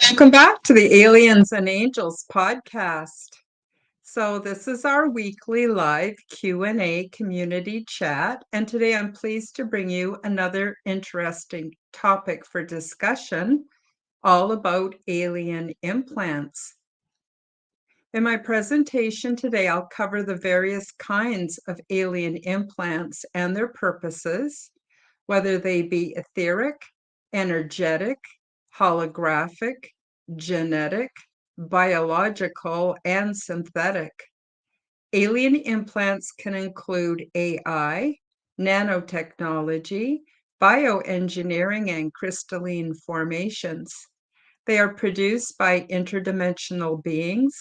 Welcome back to the Aliens and Angels podcast. So this is our weekly live Q&A community chat, and today I'm pleased to bring you another interesting topic for discussion, all about alien implants. In my presentation today, I'll cover the various kinds of alien implants and their purposes, whether they be etheric, energetic, holographic, genetic, biological, and synthetic. Alien implants can include AI, nanotechnology, bioengineering, and crystalline formations. They are produced by interdimensional beings,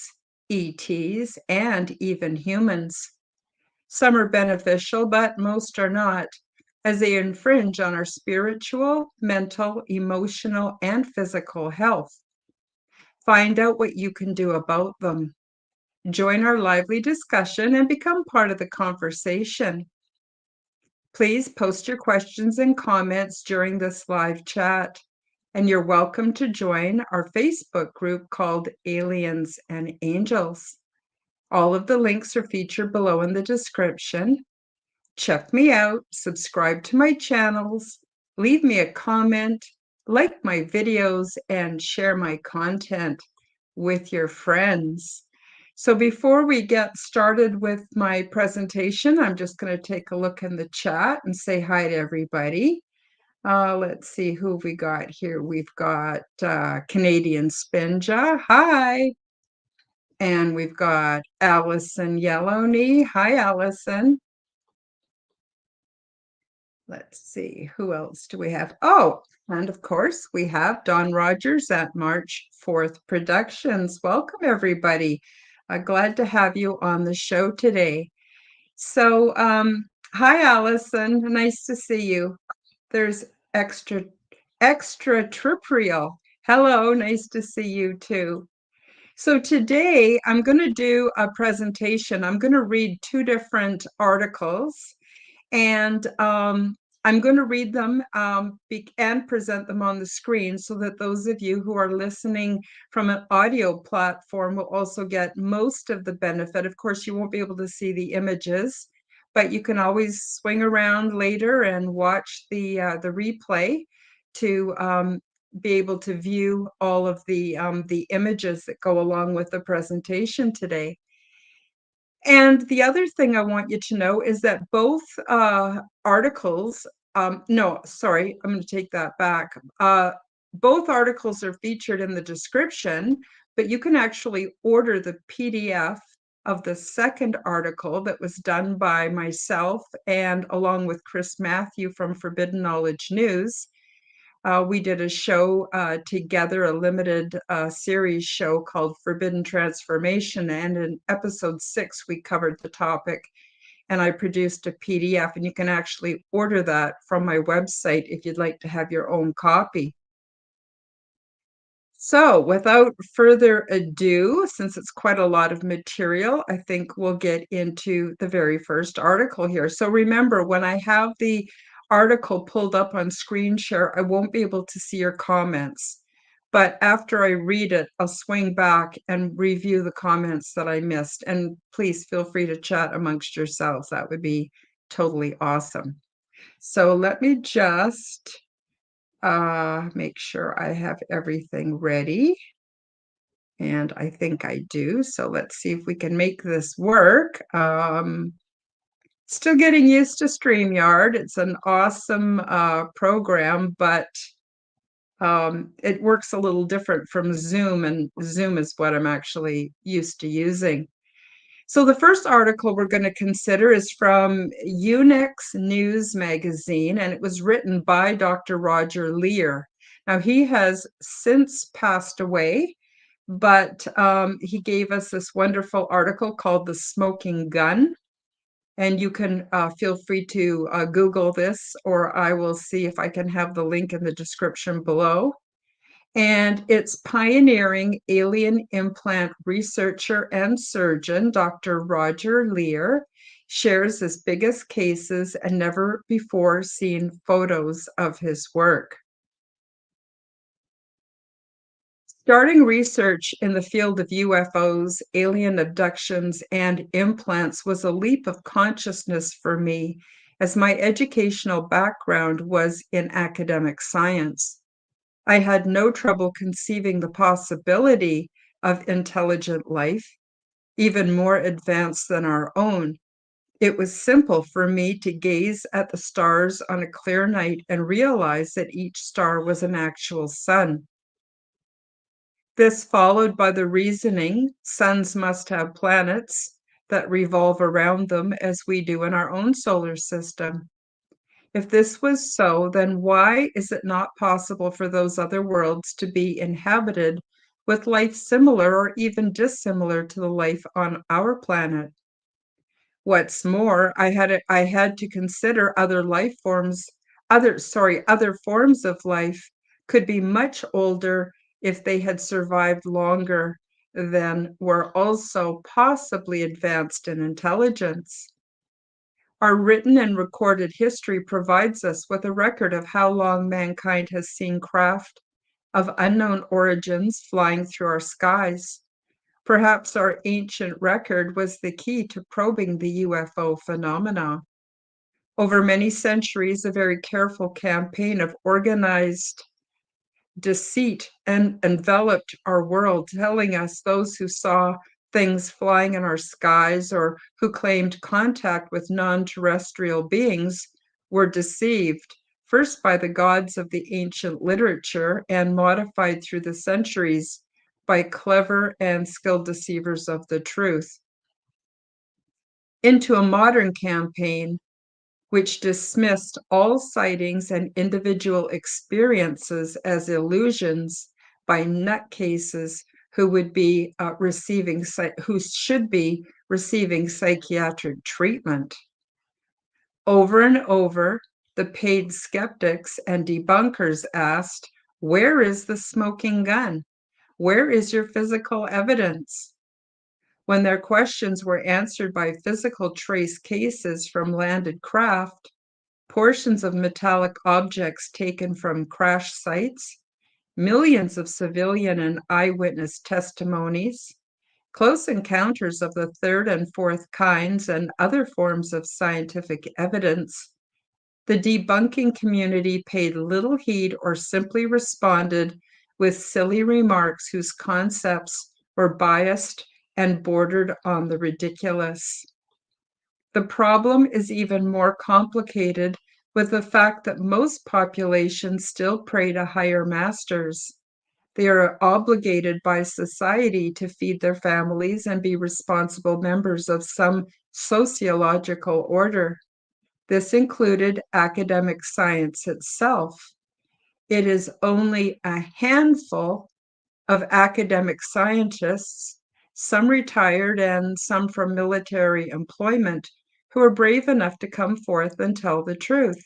ETs, and even humans. Some are beneficial, but most are not, as they infringe on our spiritual, mental, emotional, and physical health. Find out what you can do about them. Join our lively discussion and become part of the conversation. Please post your questions and comments during this live chat, and you're welcome to join our Facebook group called Aliens and Angels. All of the links are featured below in the description. Check me out, subscribe to my channels, leave me a comment, like my videos, and share my content with your friends. So before we get started with my presentation, I'm just going to take a look in the chat and say hi to everybody. Let's see who we got here. We've got Canadian Spinja. Hi. And we've got Allison Yellowknee. Hi, Allison. Let's see, who else do we have? Oh, and of course, we have Don Rogers at March 4th Productions. Welcome, everybody. Glad to have you on the show today. So, hi, Allison. Nice to see you. There's extraterrestrial. Hello, nice to see you too. So today I'm going to do a presentation. I'm going to read two different articles, and I'm going to read them and present them on the screen so that those of you who are listening from an audio platform will also get most of the benefit. Of course, you won't be able to see the images, but you can always swing around later and watch the replay to be able to view all of the images that go along with the presentation today. And the other thing I want you to know is that both articles, no, sorry, I'm going to take that back. Both articles are featured in the description, but you can actually order the PDF of the second article that was done by myself and along with Chris Matthew from Forbidden Knowledge News. We did a show together, a limited series show called Forbidden Transformation. And in episode 6, we covered the topic. And I produced a PDF, and you can actually order that from my website if you'd like to have your own copy. So without further ado, since it's quite a lot of material, I think we'll get into the very first article here. So remember, when I have the article pulled up on screen share, I won't be able to see your comments. But after I read it, I'll swing back and review the comments that I missed. And please feel free to chat amongst yourselves. That would be totally awesome. So let me just make sure I have everything ready. And I think I do. So let's see if we can make this work. Still getting used to StreamYard. It's an awesome program, but it works a little different from Zoom, and Zoom is what I'm actually used to using. So the first article we're going to consider is from Unix News magazine, and it was written by Dr. Roger Leir. Now, he has since passed away, but he gave us this wonderful article called The Smoking Gun. And you can feel free to Google this, or I will see if I can have the link in the description below. And its pioneering alien implant researcher and surgeon, Dr. Roger Leir, shares his biggest cases and never before seen photos of his work. Starting research in the field of UFOs, alien abductions, and implants was a leap of consciousness for me, as my educational background was in academic science. I had no trouble conceiving the possibility of intelligent life, even more advanced than our own. It was simple for me to gaze at the stars on a clear night and realize that each star was an actual sun. This followed by the reasoning suns must have planets that revolve around them as we do in our own solar system. If this was so, then why is it not possible for those other worlds to be inhabited with life similar or even dissimilar to the life on our planet? What's more, I had to consider other forms of life could be much older if they had survived longer than were also possibly advanced in intelligence. Our written and recorded history provides us with a record of how long mankind has seen craft of unknown origins flying through our skies. Perhaps our ancient record was the key to probing the UFO phenomena. Over many centuries, a very careful campaign of organized deceit and enveloped our world, telling us those who saw things flying in our skies or who claimed contact with non-terrestrial beings were deceived, first by the gods of the ancient literature and modified through the centuries by clever and skilled deceivers of the truth, into a modern campaign which dismissed all sightings and individual experiences as illusions by nutcases who would be who should be receiving psychiatric treatment. Over and over, the paid skeptics and debunkers asked, "Where is the smoking gun? Where is your physical evidence?" When their questions were answered by physical trace cases from landed craft, portions of metallic objects taken from crash sites, millions of civilian and eyewitness testimonies, close encounters of the third and fourth kinds, and other forms of scientific evidence, the debunking community paid little heed or simply responded with silly remarks whose concepts were biased and bordered on the ridiculous. The problem is even more complicated with the fact that most populations still pray to higher masters. They are obligated by society to feed their families and be responsible members of some sociological order. This included academic science itself. It is only a handful of academic scientists, some retired and some from military employment, who are brave enough to come forth and tell the truth.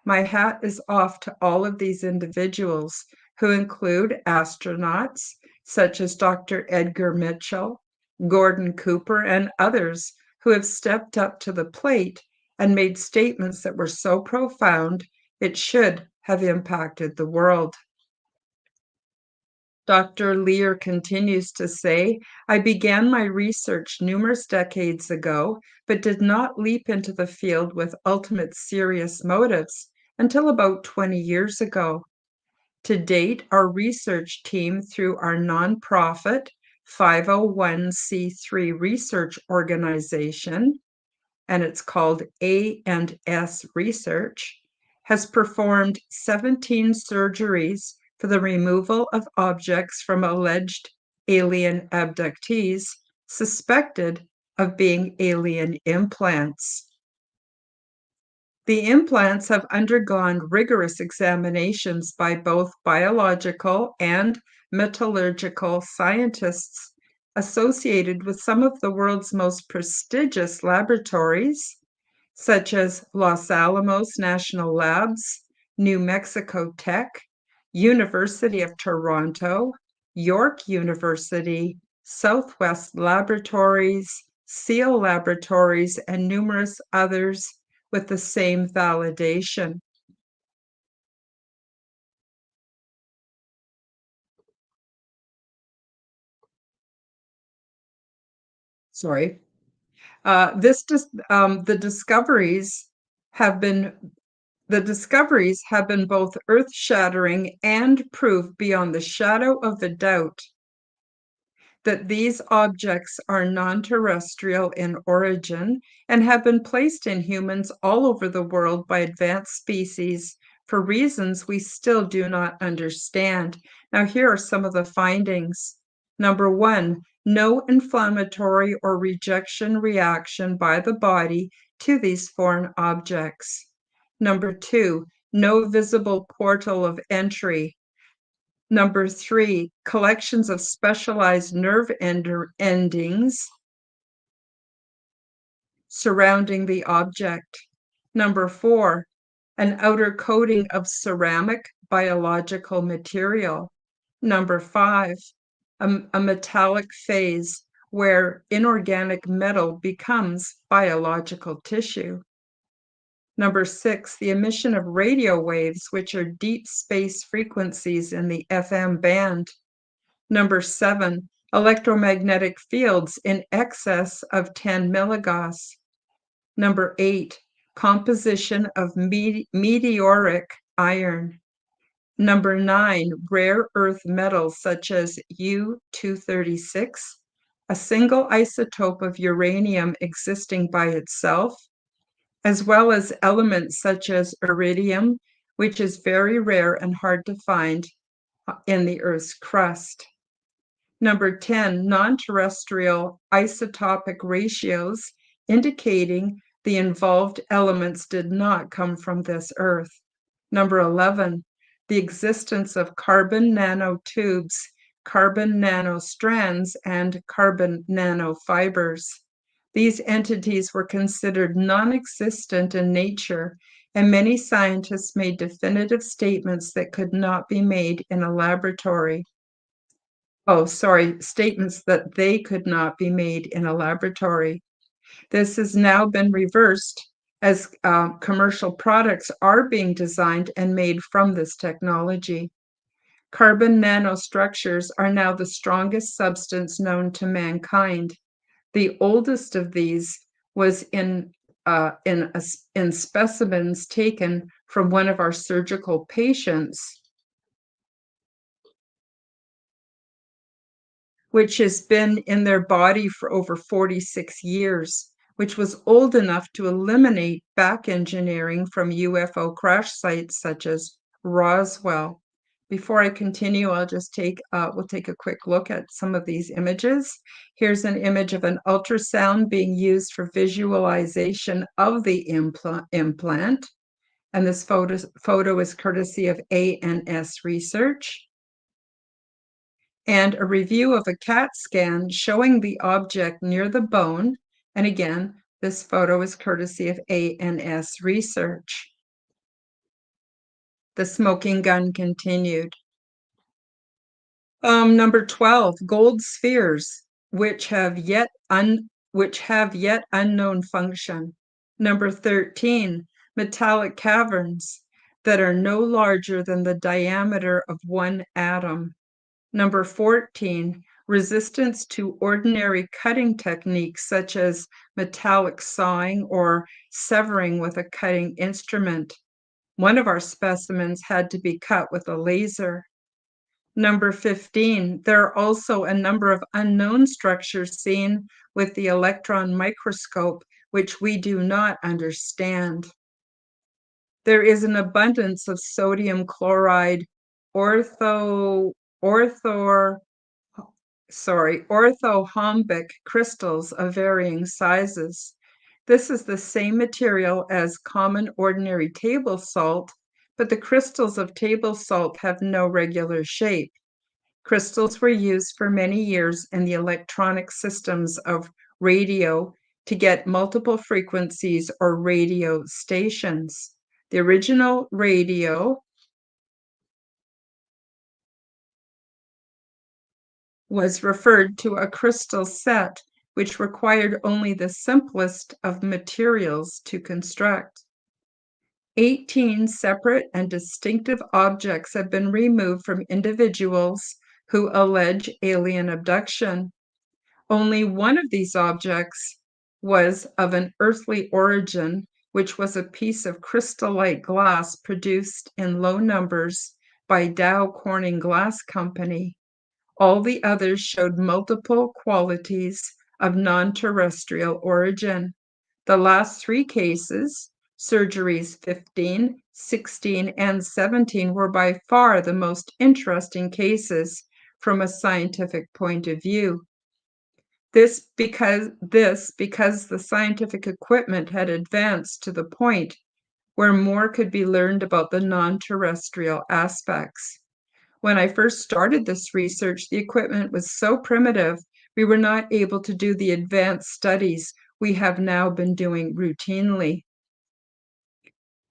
My hat is off to all of these individuals, who include astronauts such as Dr. Edgar Mitchell, Gordon Cooper, and others who have stepped up to the plate and made statements that were so profound it should have impacted the world. Dr. Leir continues to say, "I began my research numerous decades ago, but did not leap into the field with ultimate serious motives until about 20 years ago. To date, our research team, through our nonprofit 501c3 research organization, and it's called A&S Research, has performed 17 surgeries for the removal of objects from alleged alien abductees suspected of being alien implants. The implants have undergone rigorous examinations by both biological and metallurgical scientists associated with some of the world's most prestigious laboratories, such as Los Alamos National Labs, New Mexico Tech, University of Toronto, York University, Southwest Laboratories, Seal Laboratories, and numerous others with the same validation. Sorry. The discoveries have been both earth-shattering and proof beyond the shadow of a doubt that these objects are non-terrestrial in origin and have been placed in humans all over the world by advanced species for reasons we still do not understand. Now, here are some of the findings. Number one, no inflammatory or rejection reaction by the body to these foreign objects. Number two, no visible portal of entry. Number three, collections of specialized nerve endings surrounding the object. Number four, an outer coating of ceramic biological material. Number five, a metallic phase where inorganic metal becomes biological tissue. Number six, the emission of radio waves, which are deep space frequencies in the FM band. Number seven, electromagnetic fields in excess of 10 milligauss. Number eight, composition of meteoric iron. Number nine, rare earth metals such as U-236, a single isotope of uranium existing by itself, as well as elements such as iridium, which is very rare and hard to find in the Earth's crust. Number 10, non-terrestrial isotopic ratios indicating the involved elements did not come from this Earth. Number 11, the existence of carbon nanotubes, carbon nanostrands, and carbon nanofibers. These entities were considered non-existent in nature, and many scientists made definitive statements that could not be made in a laboratory. Statements that they could not be made in a laboratory. This has now been reversed as commercial products are being designed and made from this technology. Carbon nanostructures are now the strongest substance known to mankind. The oldest of these was in specimens taken from one of our surgical patients, which has been in their body for over 46 years, which was old enough to eliminate back engineering from UFO crash sites such as Roswell. Before I continue, we'll take a quick look at some of these images. Here's an image of an ultrasound being used for visualization of the implant. And this photo is courtesy of ANS Research. And a review of a CAT scan showing the object near the bone. And again, this photo is courtesy of ANS Research. The smoking gun continued. Number 12, gold spheres, which have yet unknown function. Number 13, metallic caverns that are no larger than the diameter of one atom. Number 14, resistance to ordinary cutting techniques such as metallic sawing or severing with a cutting instrument. One of our specimens had to be cut with a laser. Number 15, there are also a number of unknown structures seen with the electron microscope, which we do not understand. There is an abundance of sodium chloride orthorhombic orthorhombic crystals of varying sizes. This is the same material as common ordinary table salt, but the crystals of table salt have no regular shape. Crystals were used for many years in the electronic systems of radio to get multiple frequencies or radio stations. The original radio was referred to a crystal set, which required only the simplest of materials to construct. 18 separate and distinctive objects have been removed from individuals who allege alien abduction. Only one of these objects was of an earthly origin, which was a piece of crystal-like glass produced in low numbers by Dow Corning Glass Company. All the others showed multiple qualities of non-terrestrial origin. The last three cases, surgeries 15, 16, and 17, were by far the most interesting cases from a scientific point of view. This because the scientific equipment had advanced to the point where more could be learned about the non-terrestrial aspects. When I first started this research, the equipment was so primitive, we were not able to do the advanced studies we have now been doing routinely.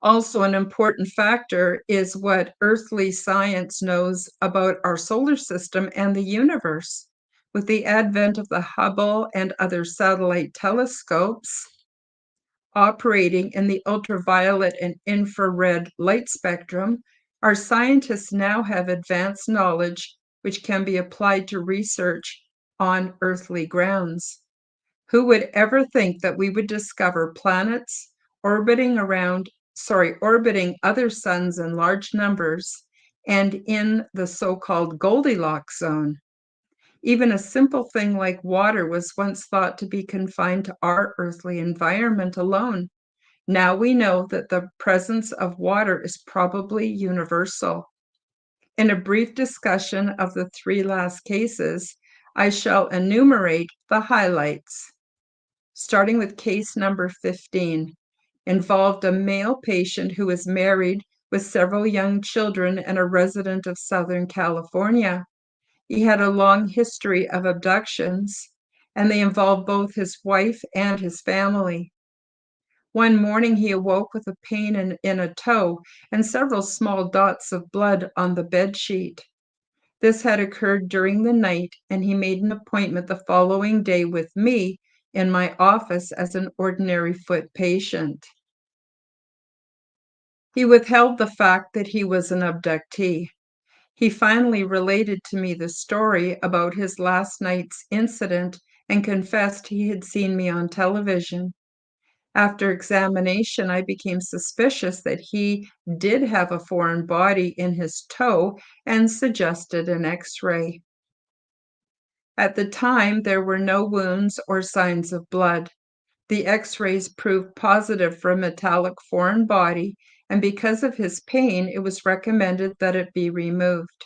Also, an important factor is what earthly science knows about our solar system and the universe. With the advent of the Hubble and other satellite telescopes operating in the ultraviolet and infrared light spectrum, our scientists now have advanced knowledge which can be applied to research on earthly grounds. Who would ever think that we would discover planets orbiting other suns in large numbers and in the so-called Goldilocks zone? Even a simple thing like water was once thought to be confined to our earthly environment alone. Now we know that the presence of water is probably universal. In a brief discussion of the three last cases, I shall enumerate the highlights. Starting with case number 15, involved a male patient who was married with several young children and a resident of Southern California. He had a long history of abductions, and they involved both his wife and his family. One morning he awoke with a pain in a toe and several small dots of blood on the bedsheet. This had occurred during the night, and he made an appointment the following day with me in my office as an ordinary foot patient. He withheld the fact that he was an abductee. He finally related to me the story about his last night's incident and confessed he had seen me on television. After examination, I became suspicious that he did have a foreign body in his toe and suggested an X-ray. At the time, there were no wounds or signs of blood. The X-rays proved positive for a metallic foreign body, and because of his pain, it was recommended that it be removed.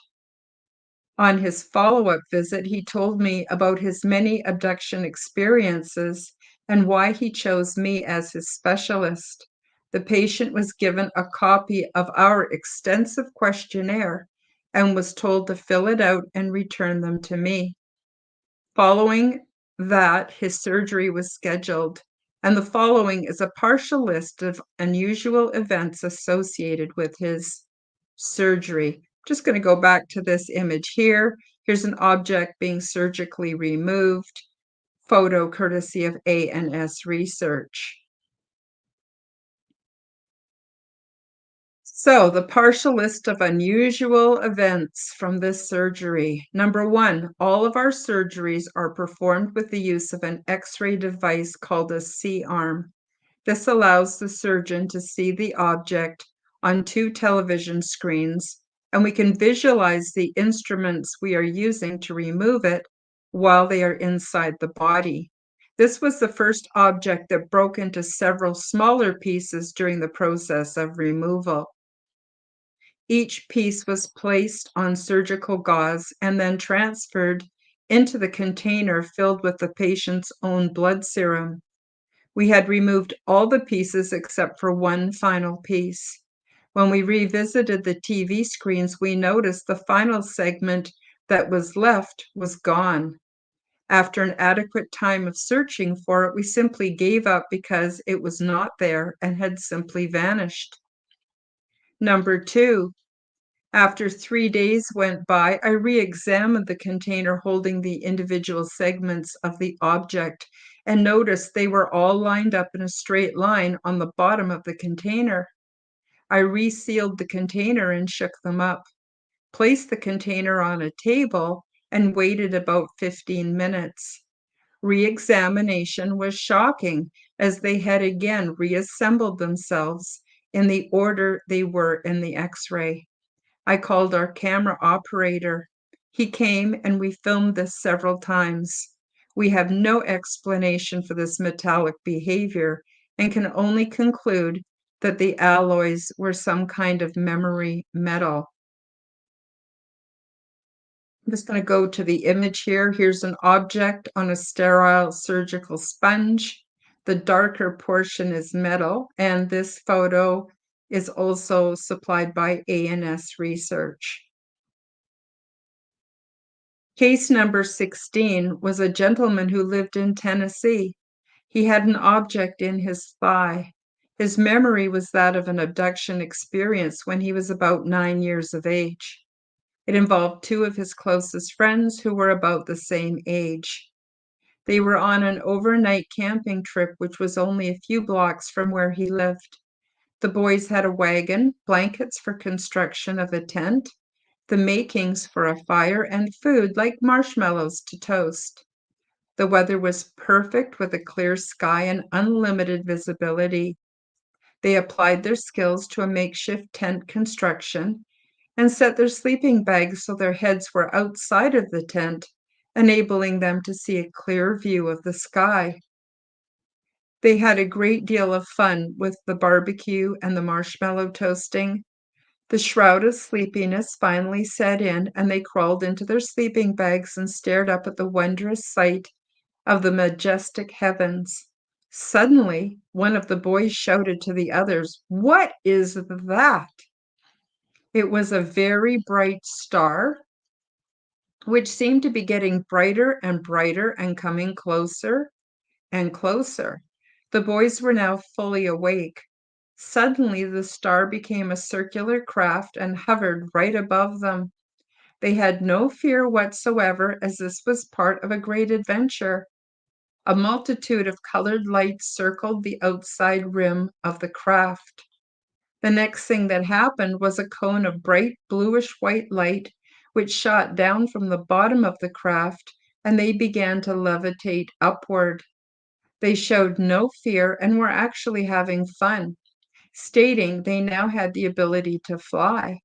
On his follow-up visit, he told me about his many abduction experiences and why he chose me as his specialist. The patient was given a copy of our extensive questionnaire and was told to fill it out and return them to me. Following that, his surgery was scheduled, and the following is a partial list of unusual events associated with his surgery. Just going to go back to this image here. Here's an object being surgically removed. Photo courtesy of A&S Research. So, the partial list of unusual events from this surgery. Number one, all of our surgeries are performed with the use of an X-ray device called a C-arm. This allows the surgeon to see the object on two television screens, and we can visualize the instruments we are using to remove it while they are inside the body. This was the first object that broke into several smaller pieces during the process of removal. Each piece was placed on surgical gauze and then transferred into the container filled with the patient's own blood serum. We had removed all the pieces except for one final piece. When we revisited the TV screens, we noticed the final segment that was left was gone. After an adequate time of searching for it, we simply gave up because it was not there and had simply vanished. Number 2, after 3 days went by, I re-examined the container holding the individual segments of the object and noticed they were all lined up in a straight line on the bottom of the container. I resealed the container and shook them up, placed the container on a table, and waited about 15 minutes. Re-examination was shocking, as they had again reassembled themselves in the order they were in the X-ray. I called our camera operator. He came and we filmed this several times. We have no explanation for this metallic behavior and can only conclude that the alloys were some kind of memory metal. I'm just going to go to the image here. Here's an object on a sterile surgical sponge. The darker portion is metal, and this photo is also supplied by ANS Research. Case number 16 was a gentleman who lived in Tennessee. He had an object in his thigh. His memory was that of an abduction experience when he was about 9 years of age. It involved two of his closest friends who were about the same age. They were on an overnight camping trip, which was only a few blocks from where he lived. The boys had a wagon, blankets for construction of a tent, the makings for a fire, and food like marshmallows to toast. The weather was perfect with a clear sky and unlimited visibility. They applied their skills to a makeshift tent construction and set their sleeping bags so their heads were outside of the tent, enabling them to see a clear view of the sky. They had a great deal of fun with the barbecue and the marshmallow toasting. The shroud of sleepiness finally set in, and they crawled into their sleeping bags and stared up at the wondrous sight of the majestic heavens. Suddenly, one of the boys shouted to the others, "What is that?" It was a very bright star, which seemed to be getting brighter and brighter and coming closer and closer. The boys were now fully awake. Suddenly, the star became a circular craft and hovered right above them. They had no fear whatsoever, as this was part of a great adventure. A multitude of colored lights circled the outside rim of the craft. The next thing that happened was a cone of bright bluish-white light, which shot down from the bottom of the craft, and they began to levitate upward. They showed no fear and were actually having fun, stating they now had the ability to fly.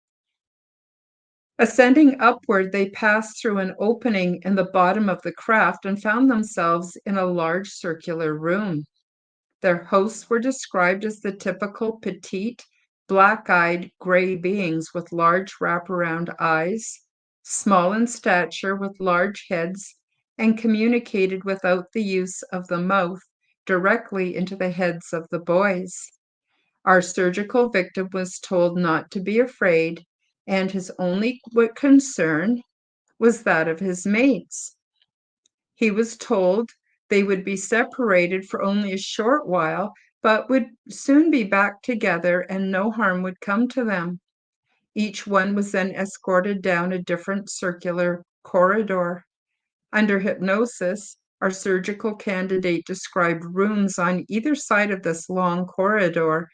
Ascending upward, they passed through an opening in the bottom of the craft and found themselves in a large circular room. Their hosts were described as the typical petite, black-eyed, gray beings with large wraparound eyes, small in stature with large heads, and communicated without the use of the mouth directly into the heads of the boys. Our surgical victim was told not to be afraid, and his only concern was that of his mates. He was told they would be separated for only a short while, but would soon be back together and no harm would come to them. Each one was then escorted down a different circular corridor. Under hypnosis, our surgical candidate described rooms on either side of this long corridor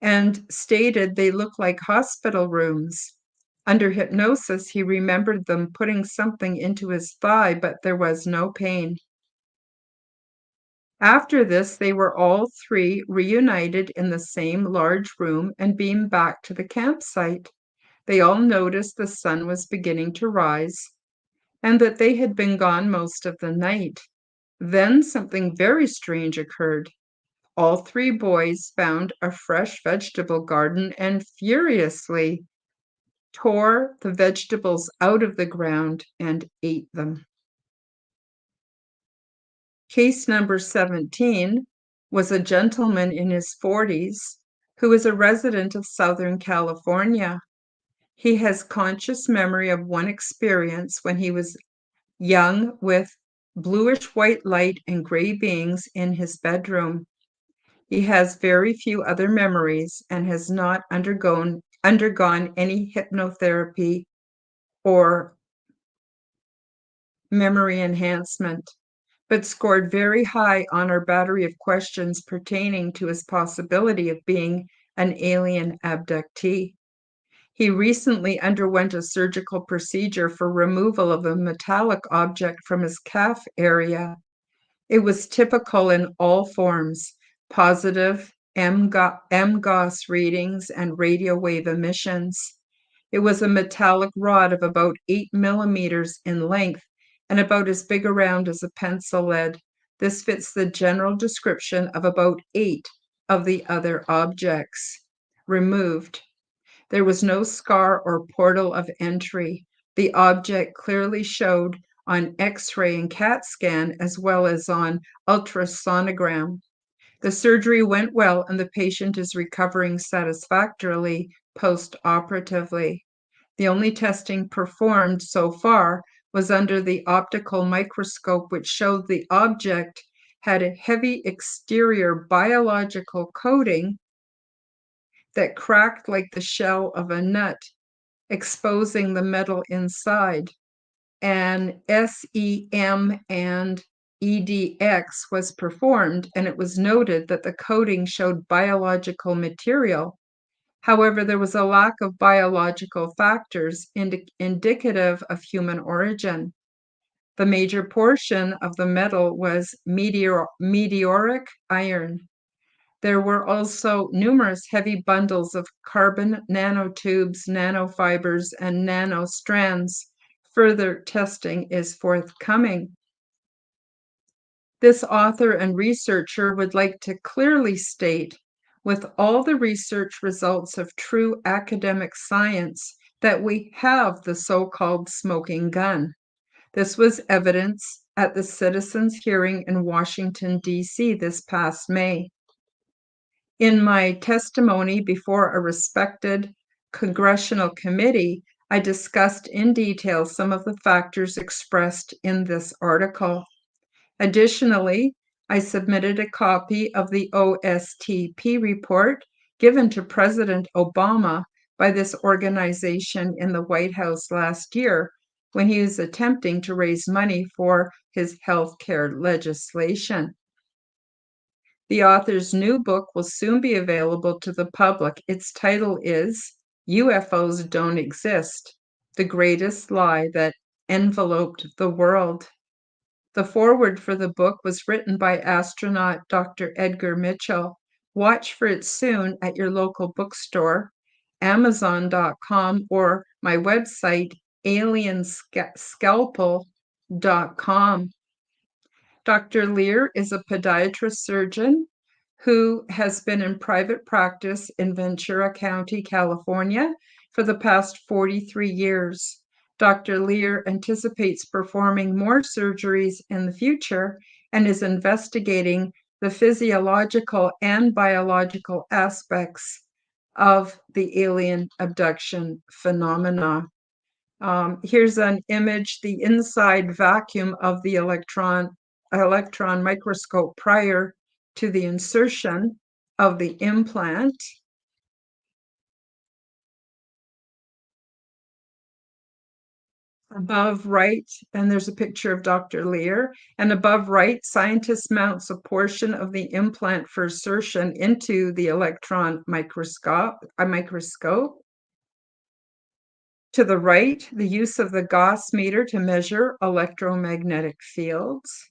and stated they looked like hospital rooms. Under hypnosis, he remembered them putting something into his thigh, but there was no pain. After this, they were all three reunited in the same large room and beamed back to the campsite. They all noticed the sun was beginning to rise and that they had been gone most of the night. Then something very strange occurred. All three boys found a fresh vegetable garden and furiously tore the vegetables out of the ground and ate them. Case number 17 was a gentleman in his 40s who is a resident of Southern California. He has conscious memory of one experience when he was young with bluish-white light and gray beings in his bedroom. He has very few other memories and has not undergone any hypnotherapy or memory enhancement, but scored very high on our battery of questions pertaining to his possibility of being an alien abductee. He recently underwent a surgical procedure for removal of a metallic object from his calf area. It was typical in all forms: positive MGOS readings and radio wave emissions. It was a metallic rod of about 8 millimeters in length and about as big around as a pencil lead. This fits the general description of about 8 of the other objects removed. There was no scar or portal of entry. The object clearly showed on X-ray and CAT scan as well as on ultrasonogram. The surgery went well and the patient is recovering satisfactorily post-operatively. The only testing performed so far was under the optical microscope, which showed the object had a heavy exterior biological coating that cracked like the shell of a nut, exposing the metal inside. An SEM and EDX was performed, and it was noted that the coating showed biological material. However, there was a lack of biological factors indicative of human origin. The major portion of the metal was meteoric iron. There were also numerous heavy bundles of carbon nanotubes, nanofibers, and nanostrands. Further testing is forthcoming. This author and researcher would like to clearly state, with all the research results of true academic science, that we have the so-called smoking gun. This was evidenced at the citizens' hearing in Washington, D.C. this past May. In my testimony before a respected congressional committee, I discussed in detail some of the factors expressed in this article. Additionally, I submitted a copy of the OSTP report given to President Obama by this organization in the White House last year when he was attempting to raise money for his health care legislation. The author's new book will soon be available to the public. Its title is UFOs Don't Exist: The Greatest Lie That Enveloped the World. The foreword for the book was written by astronaut Dr. Edgar Mitchell. Watch for it soon at your local bookstore, Amazon.com, or my website, alienscalpel.com. Dr. Lear is a podiatrist surgeon who has been in private practice in Ventura County, California for the past 43 years. Dr. Lear anticipates performing more surgeries in the future and is investigating the physiological and biological aspects of the alien abduction phenomena. Here's an image, the inside vacuum of the electron microscope prior to the insertion of the implant. Above right, and there's a picture of Dr. Lear, and above right, scientist mounts a portion of the implant for insertion into the electron microscope. To the right, the use of the Gauss meter to measure electromagnetic fields.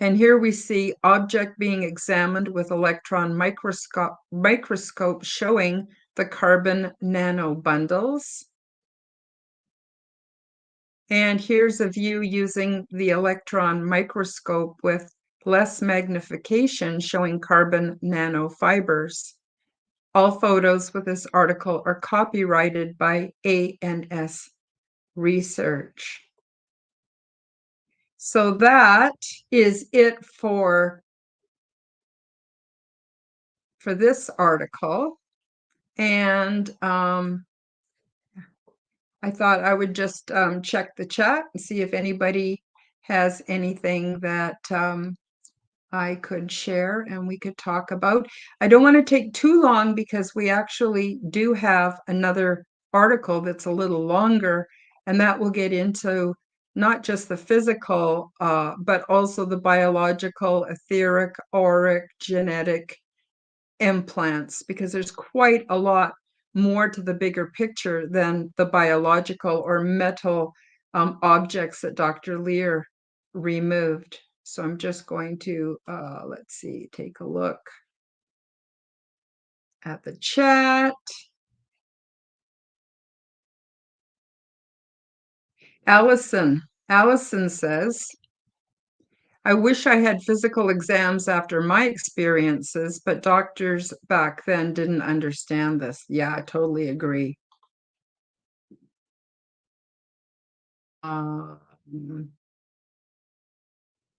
And here we see object being examined with electron microscope showing the carbon nanobundles. And here's a view using the electron microscope with less magnification showing carbon nanofibers. All photos with this article are copyrighted by A&S Research. So that is it for this article. And I thought I would just check the chat and see if anybody has anything that I could share and we could talk about. I don't want to take too long because we actually do have another article that's a little longer, and that will get into not just the physical, but also the biological, etheric, auric, genetic implants, because there's quite a lot more to the bigger picture than the biological or metal objects that Dr. Lear removed. So I'm just going to, let's see, take a look at the chat. Allison says, I wish I had physical exams after my experiences, but doctors back then didn't understand this. Yeah, I totally agree. Um,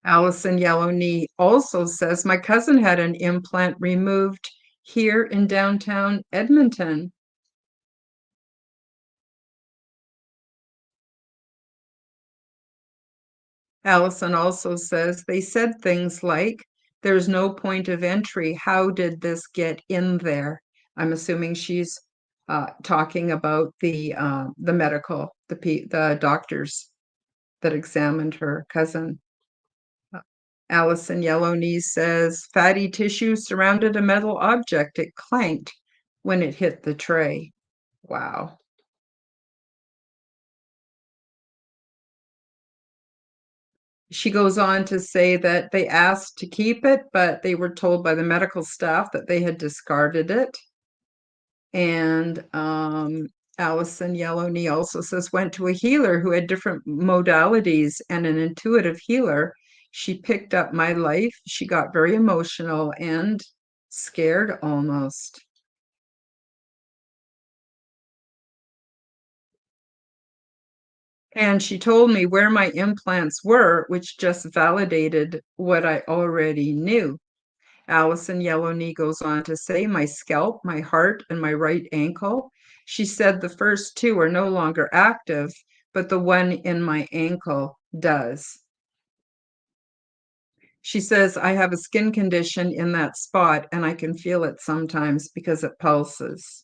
Allison Yellowney also says, my cousin had an implant removed here in downtown Edmonton. Allison also says, they said things like, there's no point of entry. How did this get in there? I'm assuming she's talking about the the doctors that examined her cousin. Allison Yellowney says, fatty tissue surrounded a metal object. It clanked when it hit the tray. Wow. She goes on to say that they asked to keep it, but they were told by the medical staff that they had discarded it. And Allison Yellowney also says, went to a healer who had different modalities and an intuitive healer. She picked up my life. She got very emotional and scared almost. And she told me where my implants were, which just validated what I already knew. Allison Yellowney goes on to say, my scalp, my heart, and my right ankle. She said the first two are no longer active, but the one in my ankle does. She says, I have a skin condition in that spot, and I can feel it sometimes because it pulses.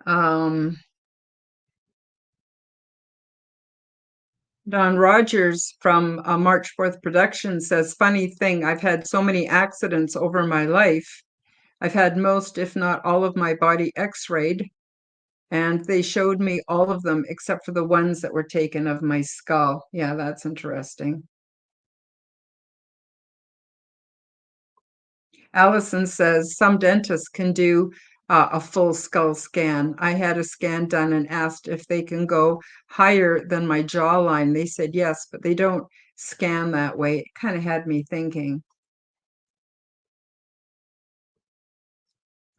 Um, Don Rogers from March 4th Production says, funny thing, I've had so many accidents over my life. I've had most, if not all of my body x-rayed, and they showed me all of them except for the ones that were taken of my skull. Yeah, that's interesting. Allison says some dentists can do a full skull scan. I had a scan done and asked if they can go higher than my jawline. They said yes, but they don't scan that way. It kind of had me thinking.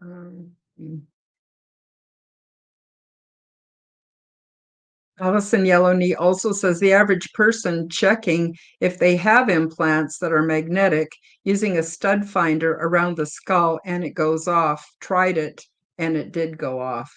Mm. Allison Yellowney also says the average person checking if they have implants that are magnetic using a stud finder around the skull and it goes off. Tried it and it did go off.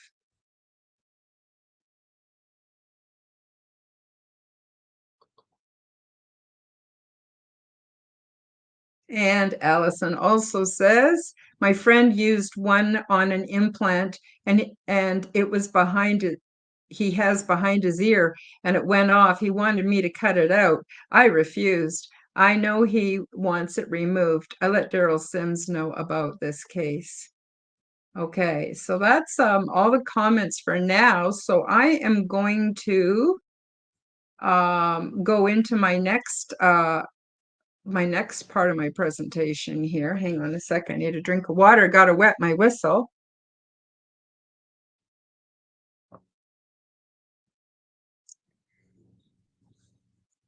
And Allison also says, my friend used one on an implant and it was behind it. He has behind his ear and it went off. He wanted me to cut it out. I refused. I know he wants it removed. I let Daryl Sims know about this case. Okay, so that's all the comments for now. So I am going to go into my next part of my presentation here. Hang on a second. I need a drink of water. Got to wet my whistle.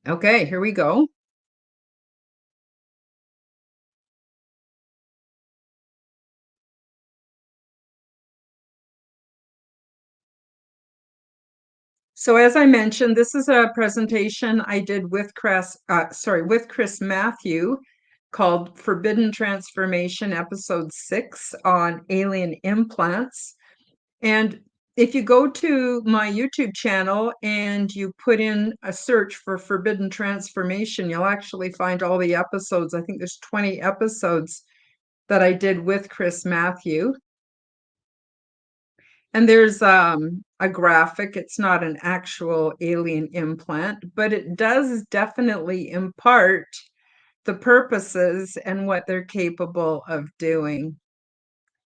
Okay, here we go. So as I mentioned, this is a presentation I did with Chris Matthew called Forbidden Transformation, Episode 6 on alien implants. And if you go to my YouTube channel and you put in a search for Forbidden Transformation, you'll actually find all the episodes. I think there's 20 episodes that I did with Chris Matthew. And there's a graphic. It's not an actual alien implant, but it does definitely impart the purposes and what they're capable of doing.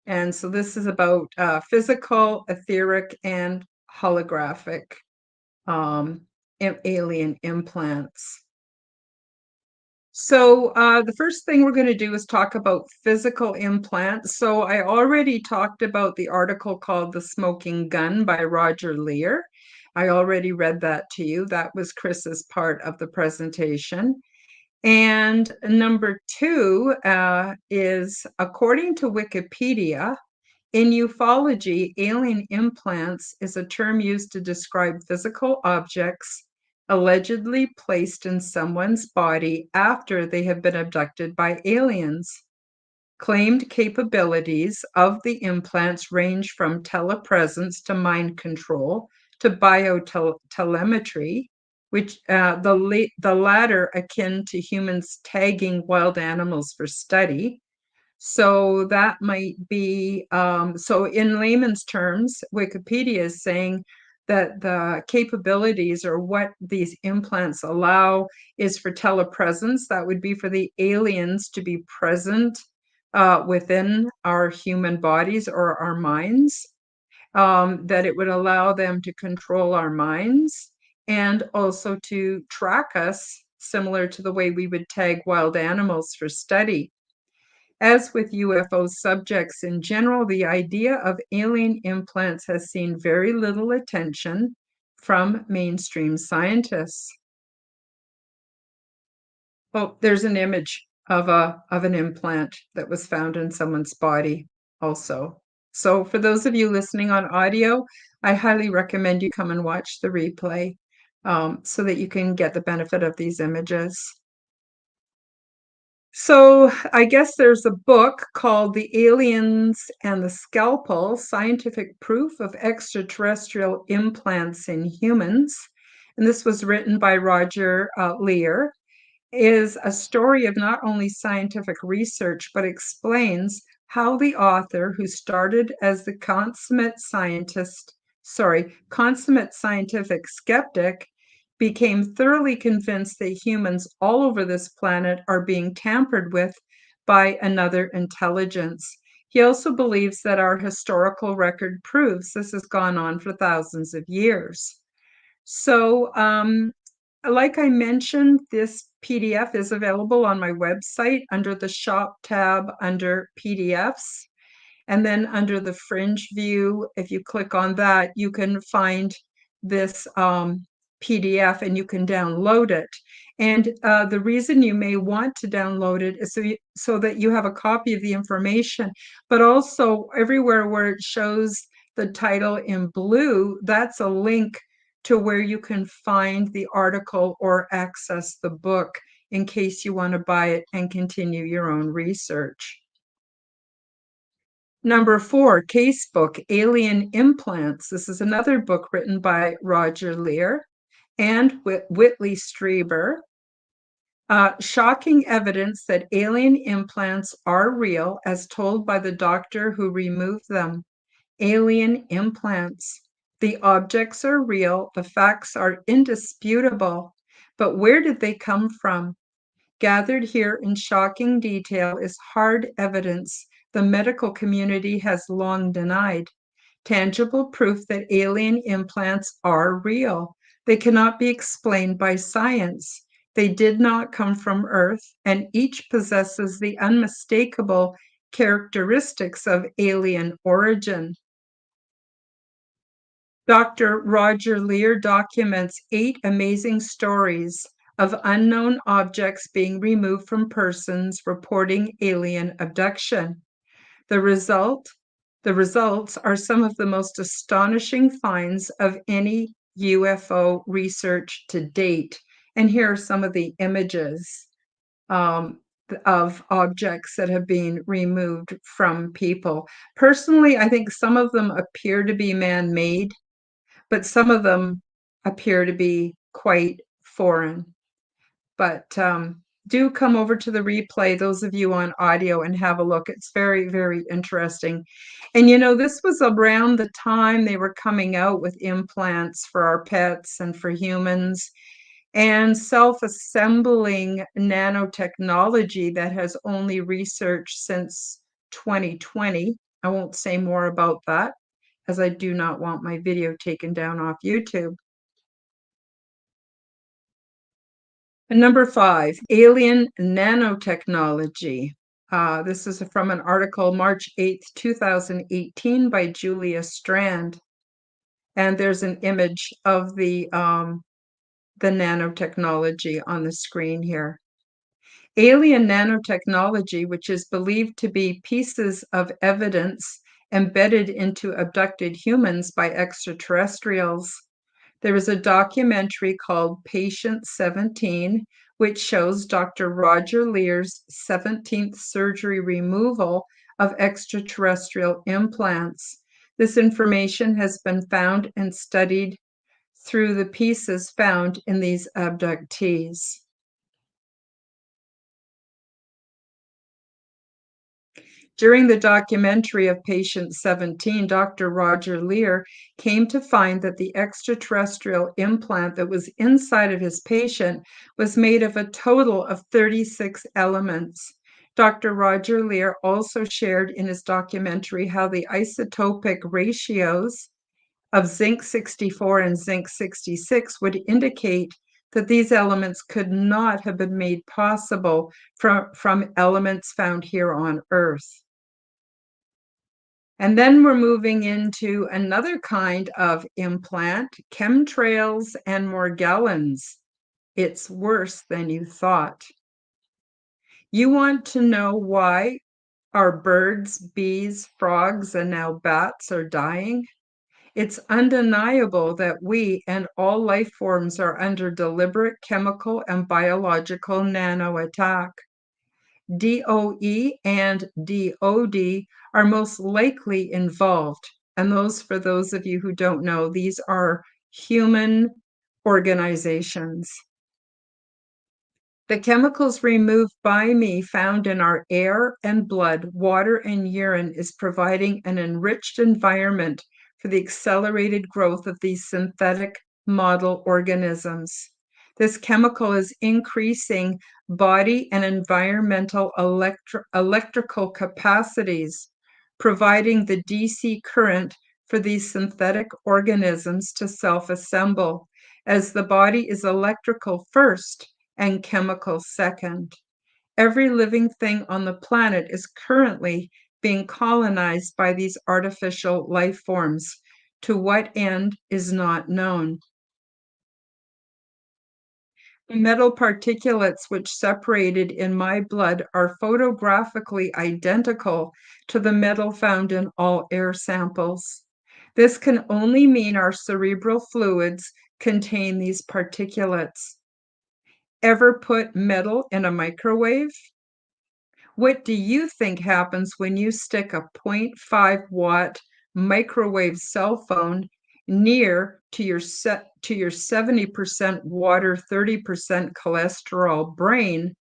And so this is about physical, etheric, and holographic um, alien implants. So the first thing we're going to do is talk about physical implants. So I already talked about the article called The Smoking Gun by Roger Leir. I already read that to you. That was Chris's part of the presentation. And number two is, according to Wikipedia, in ufology, alien implants is a term used to describe physical objects allegedly placed in someone's body after they have been abducted by aliens. Claimed capabilities of the implants range from telepresence to mind control to biotelemetry, which the latter akin to humans tagging wild animals for study. So that might be, so in layman's terms, Wikipedia is saying that the capabilities or what these implants allow is for telepresence. That would be for the aliens to be present within our human bodies or our minds, that it would allow them to control our minds and also to track us, similar to the way we would tag wild animals for study. As with UFO subjects in general, the idea of alien implants has seen very little attention from mainstream scientists. Oh, there's an image of an implant that was found in someone's body also. So for those of you listening on audio, I highly recommend you come and watch the replay so that you can get the benefit of these images. So I guess there's a book called The Aliens and the Scalpel: Scientific Proof of Extraterrestrial Implants in Humans. And this was written by Roger Leir. Is a story of not only scientific research, but explains how the author, who started as the consummate scientific skeptic, became thoroughly convinced that humans all over this planet are being tampered with by another intelligence. He also believes that our historical record proves this has gone on for thousands of years. So, like I mentioned, this PDF is available on my website under the Shop tab under PDFs. And then under the Fringe view, if you click on that, you can find this PDF and you can download it. And the reason you may want to download it is so that you have a copy of the information, but also everywhere where it shows the title in blue, that's a link to where you can find the article or access the book in case you want to buy it and continue your own research. Number 4, Casebook, Alien Implants. This is another book written by Roger Leir and Whitley Strieber. Shocking evidence that alien implants are real, as told by the doctor who removed them. Alien implants. The objects are real, the facts are indisputable. But where did they come from? Gathered here in shocking detail is hard evidence the medical community has long denied. Tangible proof that alien implants are real. They cannot be explained by science. They did not come from Earth, and each possesses the unmistakable characteristics of alien origin. Dr. Roger Leir documents 8 amazing stories of unknown objects being removed from persons reporting alien abduction. The result the results are some of the most astonishing finds of any UFO research to date. And here are some of the images um, of objects that have been removed from people. Personally, I think some of them appear to be man-made, but some of them appear to be quite foreign. But do come over to the replay, those of you on audio, and have a look. It's very, very interesting. And you know, this was around the time they were coming out with implants for our pets and for humans, and self-assembling nanotechnology that has only researched since 2020. I won't say more about that, as I do not want my video taken down off YouTube. And number 5, alien nanotechnology. This is from an article, March 8th, 2018, by Julia Strand. And there's an image of the nanotechnology on the screen here. Alien nanotechnology, which is believed to be pieces of evidence embedded into abducted humans by extraterrestrials. There is a documentary called Patient 17, which shows Dr. Roger Lear's 17th surgery removal of extraterrestrial implants. This information has been found and studied through the pieces found in these abductees. During the documentary of Patient 17, Dr. Roger Lear came to find that the extraterrestrial implant that was inside of his patient was made of a total of 36 elements. Dr. Roger Lear also shared in his documentary how the isotopic ratios of zinc 64 and zinc 66 would indicate that these elements could not have been made possible from elements found here on Earth. And then we're moving into another kind of implant, chemtrails and Morgellons. It's worse than you thought. You want to know why our birds, bees, frogs, and now bats are dying? It's undeniable that we and all life forms are under deliberate chemical and biological nano attack. DOE and DOD are most likely involved. And for those of you who don't know, these are human organizations. The chemicals removed by me found in our air and blood, water and urine is providing an enriched environment for the accelerated growth of these synthetic model organisms. This chemical is increasing body and environmental electrical capacities, providing the DC current for these synthetic organisms to self-assemble, as the body is electrical first and chemical second. Every living thing on the planet is currently being colonized by these artificial life forms. To what end is not known. The metal particulates which separated in my blood are photographically identical to the metal found in all air samples. This can only mean our cerebral fluids contain these particulates. Ever put metal in a microwave? What do you think happens when you stick a 0.5-watt microwave cell phone near to your 70% water, 30% cholesterol brain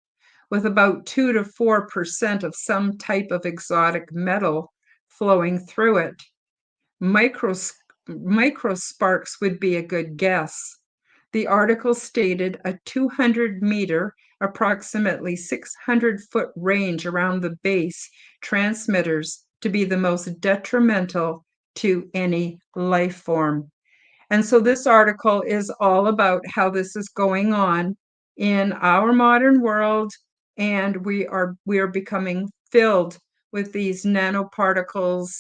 with about 2 to 4% of some type of exotic metal flowing through it? Microsparks would be a good guess. The article stated a 200-meter, approximately 600-foot range around the base transmitters to be the most detrimental to any life form. And so this article is all about how this is going on in our modern world, and we are becoming filled with these nanoparticles,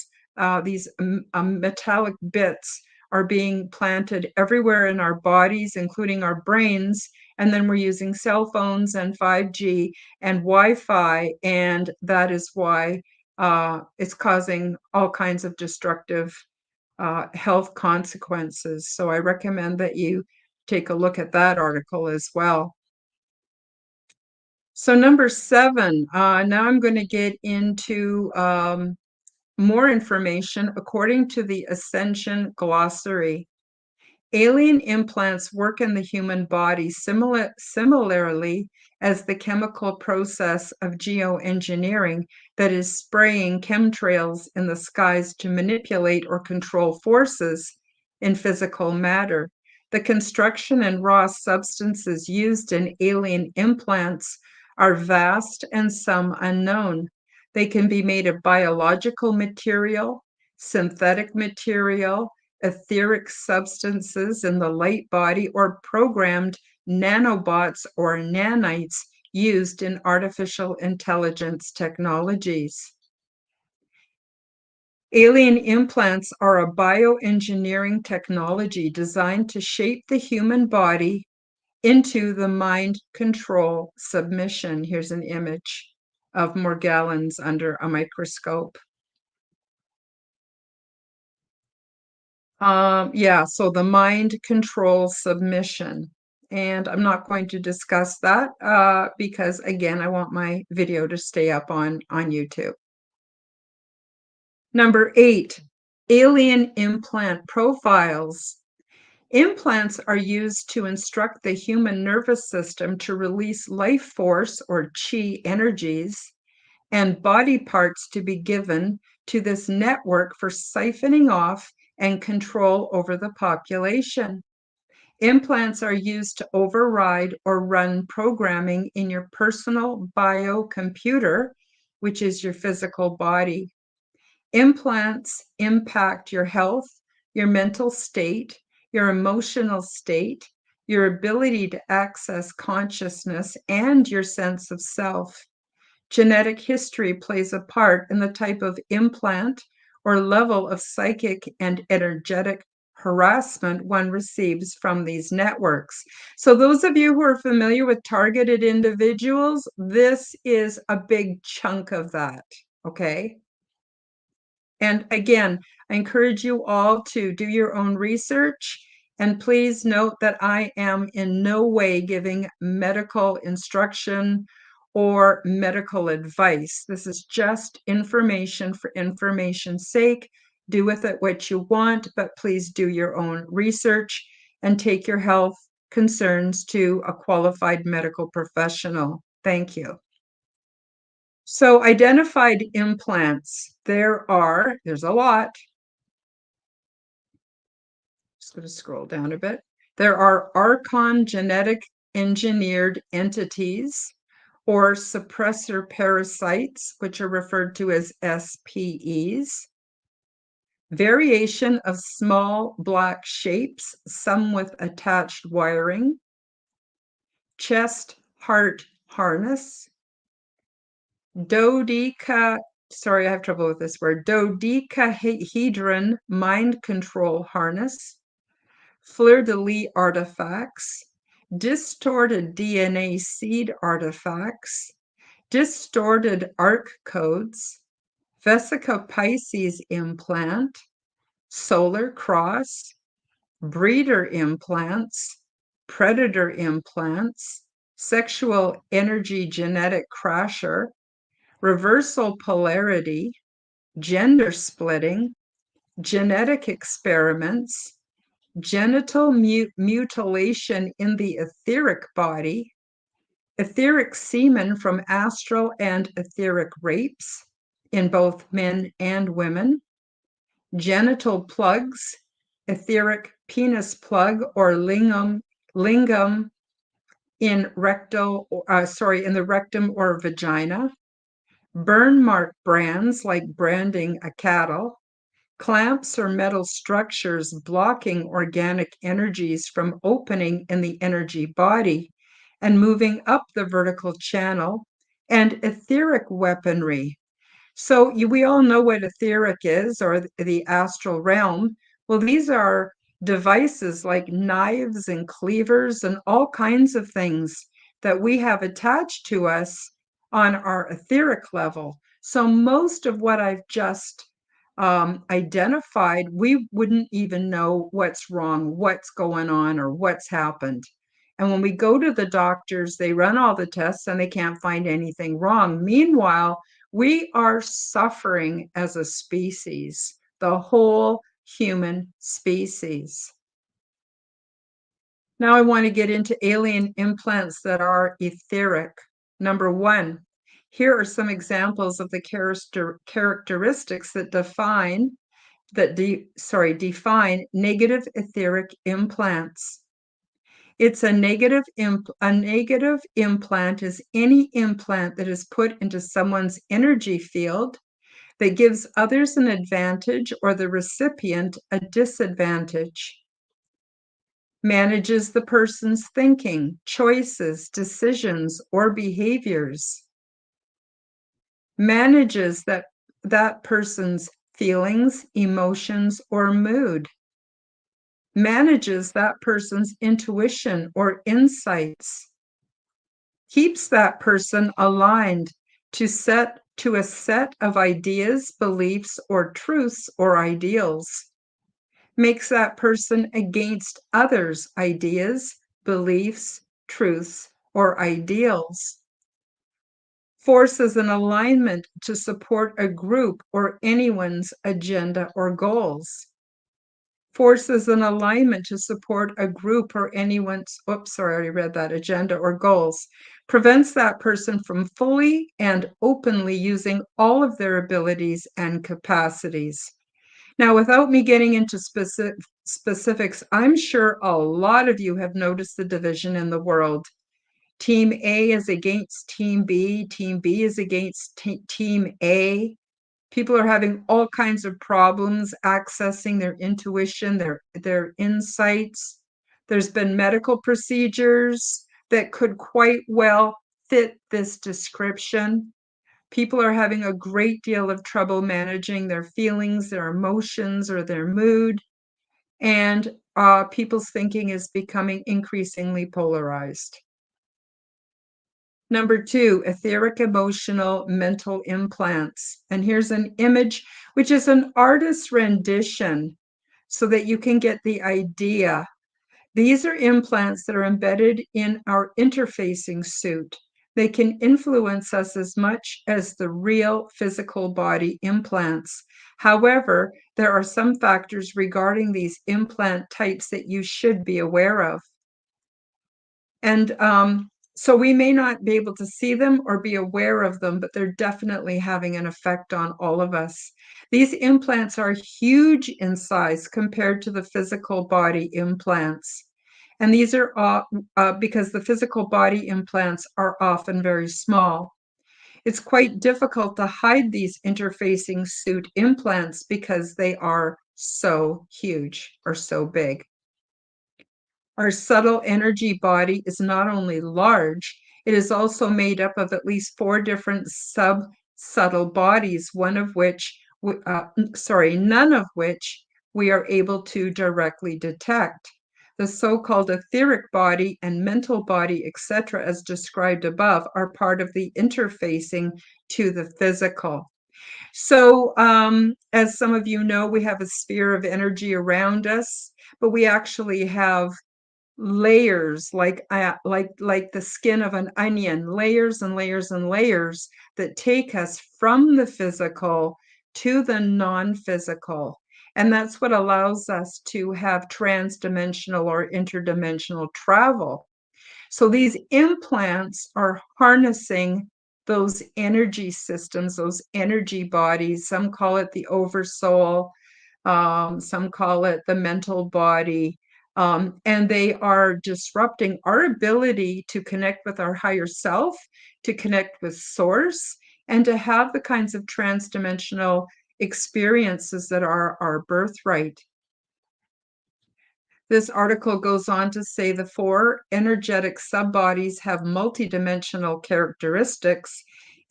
these metallic bits are being planted everywhere in our bodies, including our brains. And then we're using cell phones and 5G and Wi-Fi, and that is why it's causing all kinds of destructive health consequences. So I recommend that you take a look at that article as well. So number 7, now I'm going to get into more information according to the Ascension Glossary. Alien implants work in the human body similarly as the chemical process of geoengineering that is spraying chemtrails in the skies to manipulate or control forces in physical matter. The construction and raw substances used in alien implants are vast and some unknown. They can be made of biological material, synthetic material, etheric substances in the light body, or programmed nanobots or nanites used in artificial intelligence technologies. Alien implants are a bioengineering technology designed to shape the human body into the mind control submission. Here's an image of Morgellons under a microscope. Yeah, so the mind control submission. And I'm not going to discuss that because, again, I want my video to stay up on YouTube. Number 8, alien implant profiles. Implants are used to instruct the human nervous system to release life force or chi energies and body parts to be given to this network for siphoning off and control over the population. Implants are used to override or run programming in your personal biocomputer, which is your physical body. Implants impact your health, your mental state, your emotional state, your ability to access consciousness, and your sense of self. Genetic history plays a part in the type of implant or level of psychic and energetic harassment one receives from these networks. So those of you who are familiar with targeted individuals, this is a big chunk of that, okay? And again, I encourage you all to do your own research. And please note that I am in no way giving medical instruction or medical advice. This is just information for information's sake. Do with it what you want, but please do your own research and take your health concerns to a qualified medical professional. Thank you. So identified implants, there's a lot. Just going to scroll down a bit. There are archon genetic engineered entities or suppressor parasites, which are referred to as SPEs. Variation of small black shapes, some with attached wiring. Chest heart harness. Sorry, I have trouble with this word, dodecahedron mind control harness, fleur-de-lis artifacts, distorted DNA seed artifacts, distorted ARC codes, Vesica Pisces implant, solar cross, breeder implants, predator implants, sexual energy genetic crasher, reversal polarity, gender splitting, genetic experiments, genital mutilation in the etheric body, etheric semen from astral and etheric rapes in both men and women, genital plugs, etheric penis plug or lingam in the rectum or vagina, burn mark brands like branding a cattle, clamps or metal structures blocking organic energies from opening in the energy body and moving up the vertical channel, and etheric weaponry. So we all know what etheric is, or the astral realm. Well, these are devices like knives and cleavers and all kinds of things that we have attached to us on our etheric level. So most of what I've just identified, we wouldn't even know what's wrong, what's going on, or what's happened. And when we go to the doctors, they run all the tests and they can't find anything wrong. Meanwhile, we are suffering as a species, the whole human species. Now I want to get into alien implants that are etheric. Number one, here are some examples of the characteristics that define negative etheric implants. It's a negative implant is any implant that is put into someone's energy field that gives others an advantage or the recipient a disadvantage. Manages the person's thinking, choices, decisions, or behaviors. Manages that person's feelings, emotions, or mood. Manages that person's intuition or insights. Keeps that person aligned to a set of ideas, beliefs, or truths or ideals. Makes that person against others' ideas, beliefs, truths, or ideals. Forces an alignment to support a group or anyone's agenda or goals. Forces an alignment to support a group or anyone's, I already read that, agenda or goals. Prevents that person from fully and openly using all of their abilities and capacities. Now, without me getting into specifics, I'm sure a lot of you have noticed the division in the world. Team A is against Team B is against Team A. People are having all kinds of problems accessing their intuition, their insights. There's been medical procedures that could quite well fit this description. People are having a great deal of trouble managing their feelings, their emotions, or their mood. And people's thinking is becoming increasingly polarized. Number two, etheric emotional mental implants. And here's an image, which is an artist's rendition so that you can get the idea. These are implants that are embedded in our interfacing suit. They can influence us as much as the real physical body implants. However, there are some factors regarding these implant types that you should be aware of. And so we may not be able to see them or be aware of them, but they're definitely having an effect on all of us. These implants are huge in size compared to the physical body implants. And these are because the physical body implants are often very small. It's quite difficult to hide these interfacing suit implants because they are so huge or so big. Our subtle energy body is not only large, it is also made up of at least 4 different sub-subtle bodies, none of which we are able to directly detect. The so-called etheric body and mental body, etc., as described above, are part of the interfacing to the physical. So, as some of you know, we have a sphere of energy around us, but we actually have layers like the skin of an onion, layers and layers and layers that take us from the physical to the non-physical. And that's what allows us to have transdimensional or interdimensional travel. So these implants are harnessing those energy systems, those energy bodies. Some call it the oversoul, some call it the mental body. And they are disrupting our ability to connect with our higher self, to connect with source, and to have the kinds of transdimensional experiences that are our birthright. This article goes on to say the 4 energetic subbodies have multidimensional characteristics,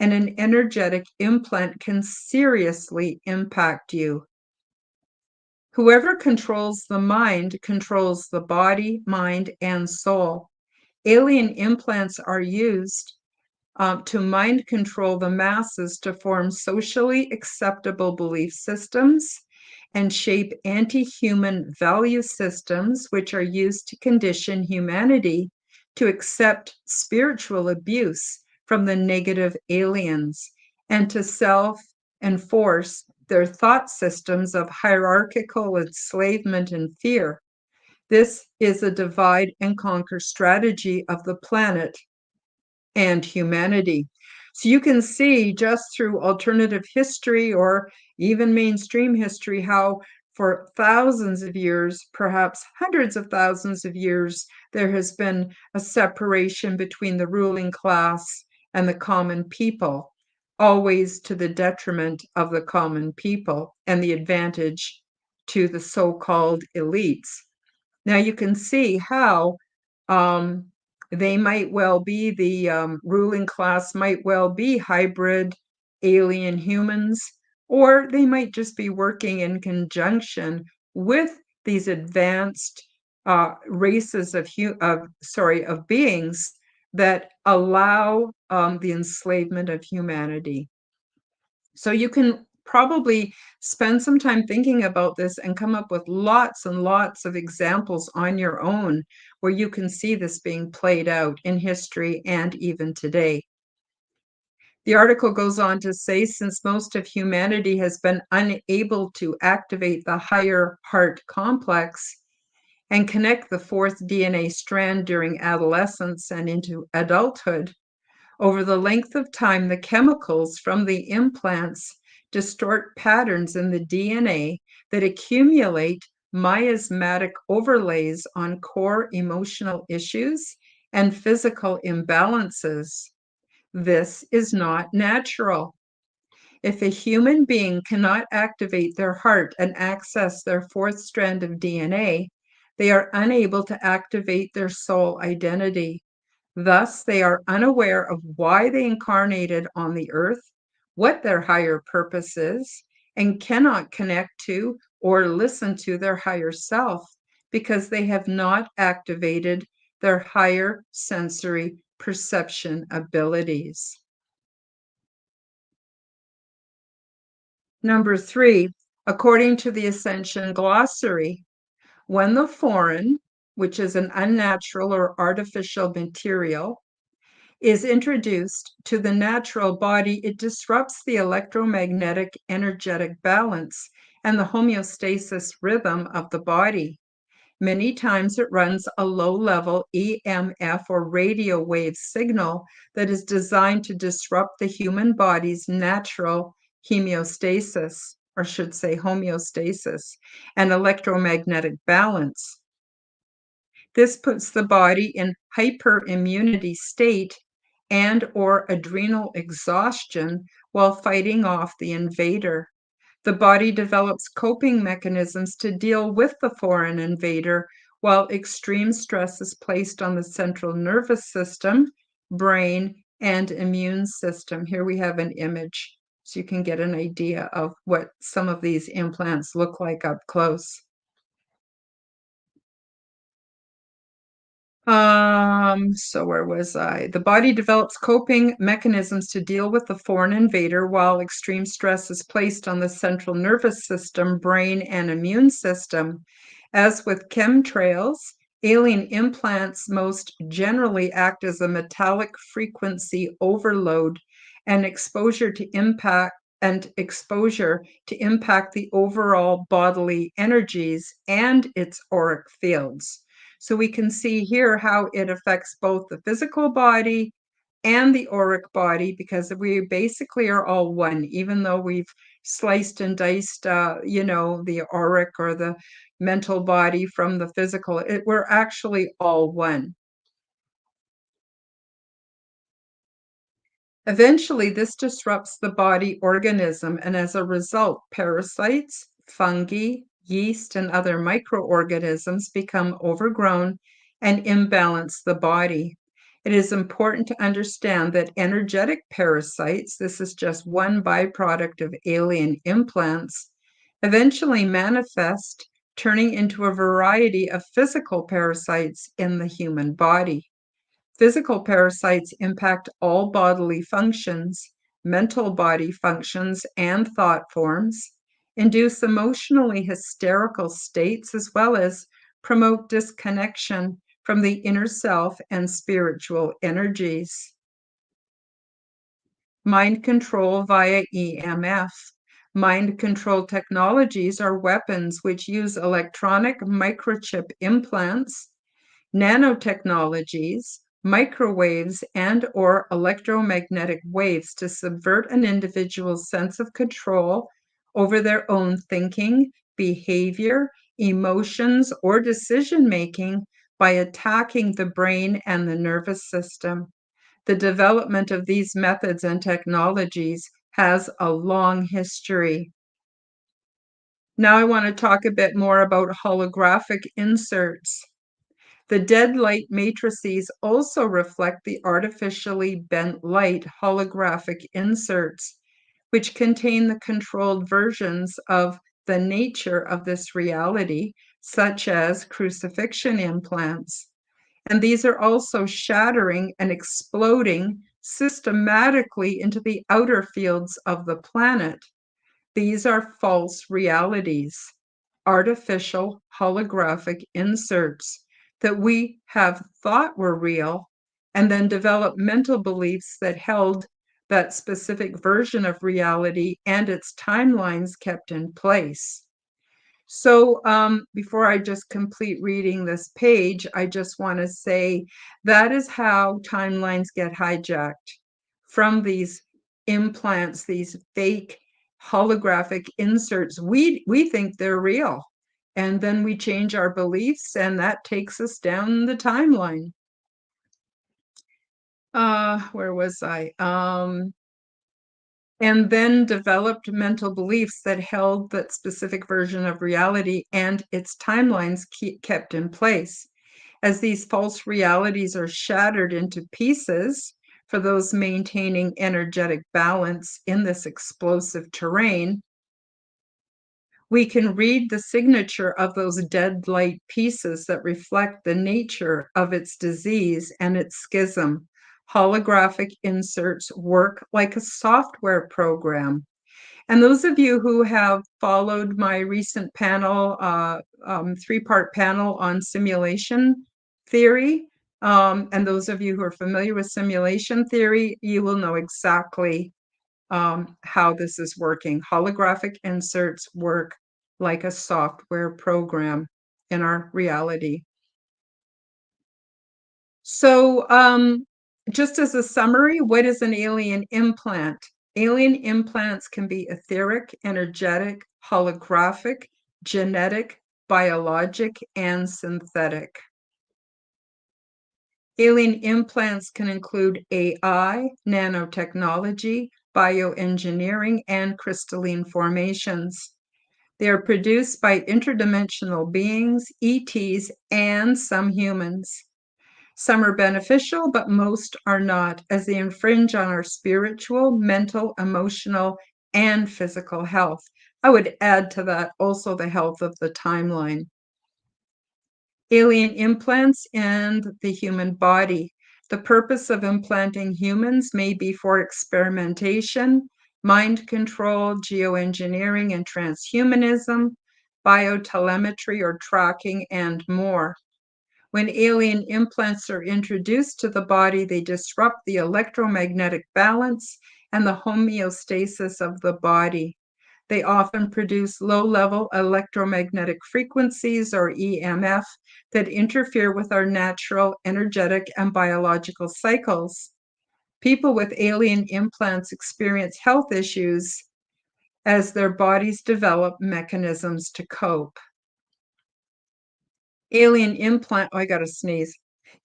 and an energetic implant can seriously impact you. Whoever controls the mind controls the body, mind, and soul. Alien implants are used to mind control the masses to form socially acceptable belief systems and shape anti-human value systems, which are used to condition humanity to accept spiritual abuse from the negative aliens and to self-enforce their thought systems of hierarchical enslavement and fear. This is a divide and conquer strategy of the planet and humanity. So you can see just through alternative history or even mainstream history how for thousands of years, perhaps hundreds of thousands of years, there has been a separation between the ruling class and the common people, always to the detriment of the common people and the advantage to the so-called elites. Now you can see how um, they might well be the ruling class, might well be hybrid alien humans, or they might just be working in conjunction with these advanced races of beings that allow the enslavement of humanity. So you can probably spend some time thinking about this and come up with lots and lots of examples on your own where you can see this being played out in history and even today. The article goes on to say, since most of humanity has been unable to activate the higher heart complex and connect the fourth DNA strand during adolescence and into adulthood, over the length of time, the chemicals from the implants distort patterns in the DNA that accumulate miasmatic overlays on core emotional issues and physical imbalances. This is not natural. If a human being cannot activate their heart and access their fourth strand of DNA, they are unable to activate their soul identity. Thus, they are unaware of why they incarnated on the earth, what their higher purpose is, and cannot connect to or listen to their higher self because they have not activated their higher sensory perception abilities. Number 3, according to the Ascension Glossary, when the foreign, which is an unnatural or artificial material, is introduced to the natural body, it disrupts the electromagnetic energetic balance and the homeostasis rhythm of the body. Many times it runs a low-level EMF or radio wave signal that is designed to disrupt the human body's natural homeostasis, or should say homeostasis, and electromagnetic balance. This puts the body in hyperimmunity state and or adrenal exhaustion while fighting off the invader. The body develops coping mechanisms to deal with the foreign invader while extreme stress is placed on the central nervous system, brain, and immune system. Here we have an image so you can get an idea of what some of these implants look like up close. So where was I? The body develops coping mechanisms to deal with the foreign invader while extreme stress is placed on the central nervous system, brain, and immune system. As with chemtrails, alien implants most generally act as a metallic frequency overload and exposure to impact the overall bodily energies and its auric fields. So we can see here how it affects both the physical body and the auric body because we basically are all one, even though we've sliced and diced, the auric or the mental body from the physical. We're actually all one. Eventually, this disrupts the body organism, and as a result, parasites, fungi, yeast, and other microorganisms become overgrown and imbalance the body. It is important to understand that energetic parasites, this is just one byproduct of alien implants, eventually manifest, turning into a variety of physical parasites in the human body. Physical parasites impact all bodily functions, mental body functions, and thought forms, induce emotionally hysterical states, as well as promote disconnection from the inner self and spiritual energies. Mind control via EMF. Mind control technologies are weapons which use electronic microchip implants, nanotechnologies, microwaves, and/or electromagnetic waves to subvert an individual's sense of control over their own thinking, behavior, emotions, or decision-making by attacking the brain and the nervous system. The development of these methods and technologies has a long history. Now I want to talk a bit more about holographic inserts. The dead light matrices also reflect the artificially bent light holographic inserts, which contain the controlled versions of the nature of this reality, such as crucifixion implants. And these are also shattering and exploding systematically into the outer fields of the planet. These are false realities, artificial holographic inserts that we have thought were real and then developed mental beliefs that held that specific version of reality and its timelines kept in place. So before I just complete reading this page, I just want to say that is how timelines get hijacked from these implants, these fake holographic inserts. We think they're real, and then we change our beliefs, and that takes us down the timeline. Where was I? And then developed mental beliefs that held that specific version of reality and its timelines kept in place. As these false realities are shattered into pieces for those maintaining energetic balance in this explosive terrain, we can read the signature of those dead light pieces that reflect the nature of its disease and its schism. Holographic inserts work like a software program. And those of you who have followed my recent panel, three-part panel on simulation theory, and those of you who are familiar with simulation theory, you will know exactly how this is working. Holographic inserts work like a software program in our reality. So just as a summary, what is an alien implant? Alien implants can be etheric, energetic, holographic, genetic, biologic, and synthetic. Alien implants can include AI, nanotechnology, bioengineering, and crystalline formations. They are produced by interdimensional beings, ETs, and some humans. Some are beneficial, but most are not, as they infringe on our spiritual, mental, emotional, and physical health. I would add to that also the health of the timeline. Alien implants and the human body. The purpose of implanting humans may be for experimentation, mind control, geoengineering and transhumanism, biotelemetry or tracking, and more. When alien implants are introduced to the body, they disrupt the electromagnetic balance and the homeostasis of the body. They often produce low-level electromagnetic frequencies, or EMF, that interfere with our natural, energetic, and biological cycles. People with alien implants experience health issues as their bodies develop mechanisms to cope. I gotta sneeze.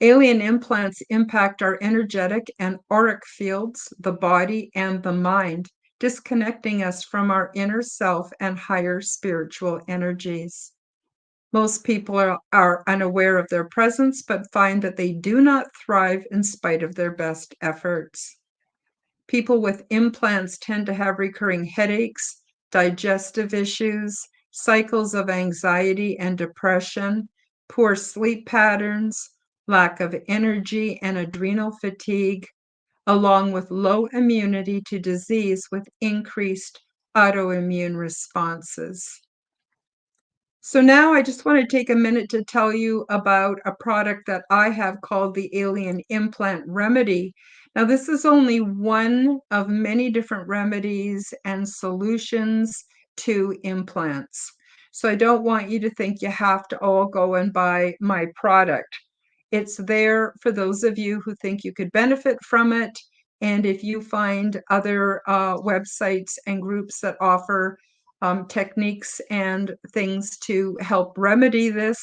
Alien implants impact our energetic and auric fields, the body, and the mind, disconnecting us from our inner self and higher spiritual energies. Most people are unaware of their presence, but find that they do not thrive in spite of their best efforts. People with implants tend to have recurring headaches, digestive issues, cycles of anxiety and depression, poor sleep patterns, lack of energy and adrenal fatigue, along with low immunity to disease with increased autoimmune responses. So now I just want to take a minute to tell you about a product that I have called the Alien Implant Remedy. Now, this is only one of many different remedies and solutions to implants. So I don't want you to think you have to all go and buy my product. It's there for those of you who think you could benefit from it. And if you find other websites and groups that offer techniques and things to help remedy this,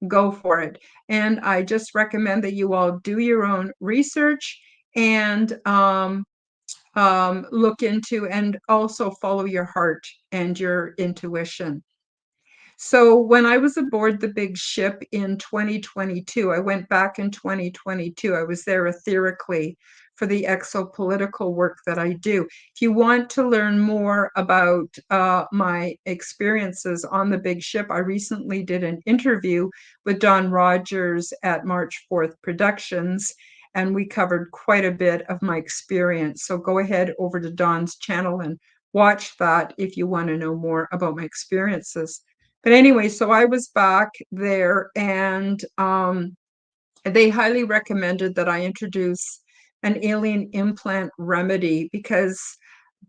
go for it. And I just recommend that you all do your own research and look into and also follow your heart and your intuition. So when I was aboard the big ship in 2022, I went back in 2022. I was there etherically for the exopolitical work that I do. If you want to learn more about my experiences on the big ship, I recently did an interview with Don Rogers at March 4th Productions, and we covered quite a bit of my experience. So go ahead over to Don's channel and watch that if you want to know more about my experiences. But anyway, so I was back there and they highly recommended that I introduce an alien implant remedy because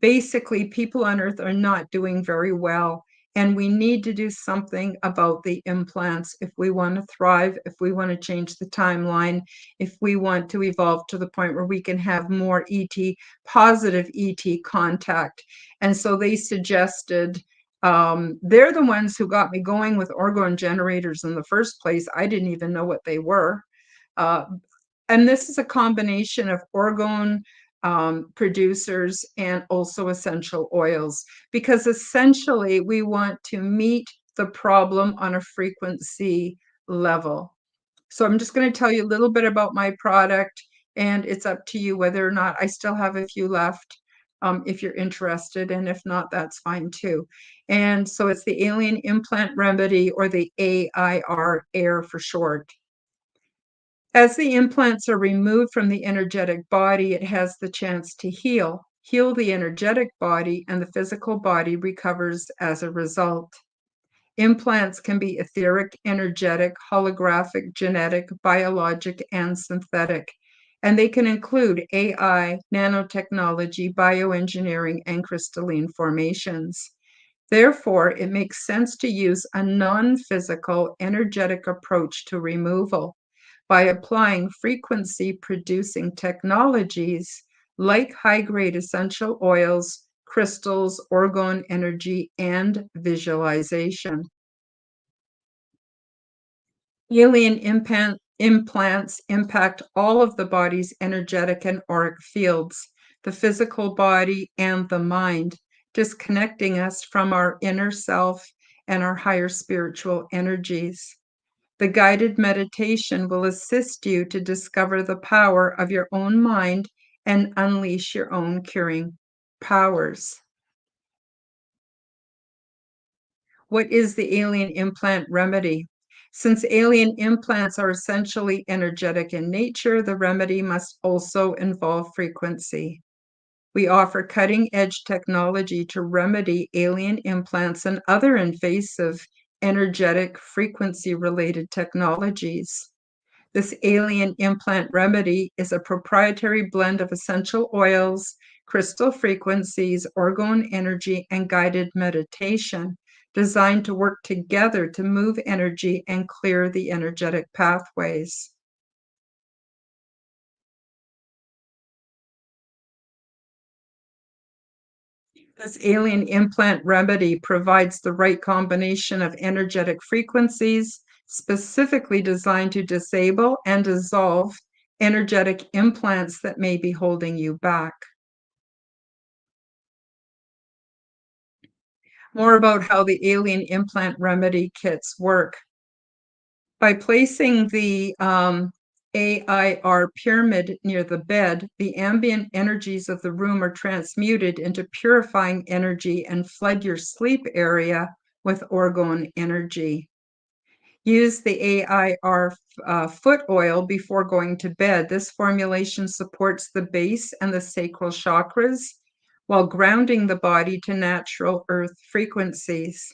basically people on Earth are not doing very well. And we need to do something about the implants if we want to thrive, if we want to change the timeline, if we want to evolve to the point where we can have more ET, positive ET contact. And so they suggested, they're the ones who got me going with orgone generators in the first place. I didn't even know what they were. Uh, and this is a combination of orgone producers and also essential oils, because essentially we want to meet the problem on a frequency level. So I'm just going to tell you a little bit about my product, and it's up to you whether or not I still have a few left. If you're interested, and if not, that's fine too. And so it's the Alien Implant Remedy, or the AIR for short. As the implants are removed from the energetic body, it has the chance to heal the energetic body, and the physical body recovers as a result. Implants can be etheric, energetic, holographic, genetic, biologic, and synthetic, and they can include AI, nanotechnology, bioengineering, and crystalline formations. Therefore, it makes sense to use a non-physical, energetic approach to removal by applying frequency-producing technologies like high-grade essential oils, crystals, orgone energy, and visualization. Alien implants impact all of the body's energetic and auric fields, the physical body and the mind, disconnecting us from our inner self and our higher spiritual energies. The guided meditation will assist you to discover the power of your own mind and unleash your own curing powers. What is the alien implant remedy? Since alien implants are essentially energetic in nature, the remedy must also involve frequency. We offer cutting-edge technology to remedy alien implants and other invasive, energetic, frequency-related technologies. This alien implant remedy is a proprietary blend of essential oils, crystal frequencies, orgone energy, and guided meditation, designed to work together to move energy and clear the energetic pathways. This alien implant remedy provides the right combination of energetic frequencies, specifically designed to disable and dissolve energetic implants that may be holding you back. More about how the alien implant remedy kits work. By placing the AIR pyramid near the bed, the ambient energies of the room are transmuted into purifying energy and flood your sleep area with orgone energy. Use the AIR foot oil before going to bed. This formulation supports the base and the sacral chakras while grounding the body to natural earth frequencies.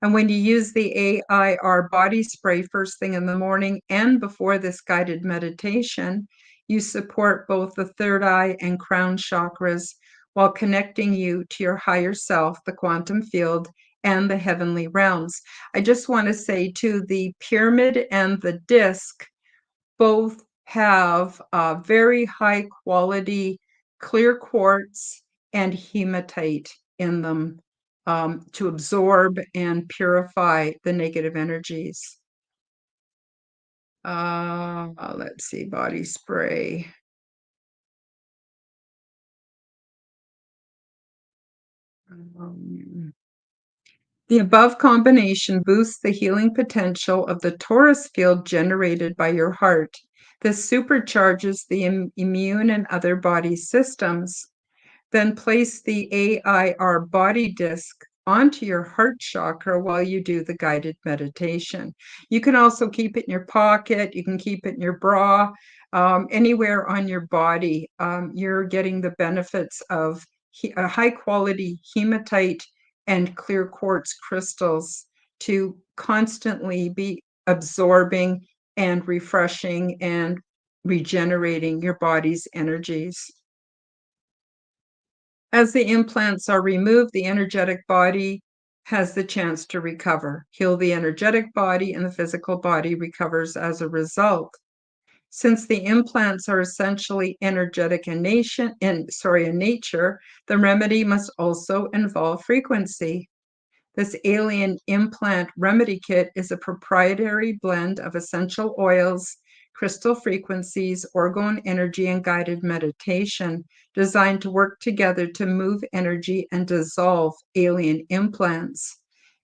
And when you use the AIR body spray first thing in the morning and before this guided meditation, you support both the third eye and crown chakras while connecting you to your higher self, the quantum field, and the heavenly realms. I just want to say too, the pyramid and the disc both have very high quality clear quartz and hematite in them to absorb and purify the negative energies. Let's see, body spray. The above combination boosts the healing potential of the torus field generated by your heart. This supercharges the immune and other body systems. Then place the AIR body disc onto your heart chakra while you do the guided meditation. You can also keep it in your pocket. You can keep it in your bra, anywhere on your body. You're getting the benefits of high quality hematite and clear quartz crystals to constantly be absorbing and refreshing and regenerating your body's energies. As the implants are removed, the energetic body has the chance to recover. Heal the energetic body, and the physical body recovers as a result. Since the implants are essentially energetic in nature, the remedy must also involve frequency. This alien implant remedy kit is a proprietary blend of essential oils, crystal frequencies, orgone energy, and guided meditation designed to work together to move energy and dissolve alien implants.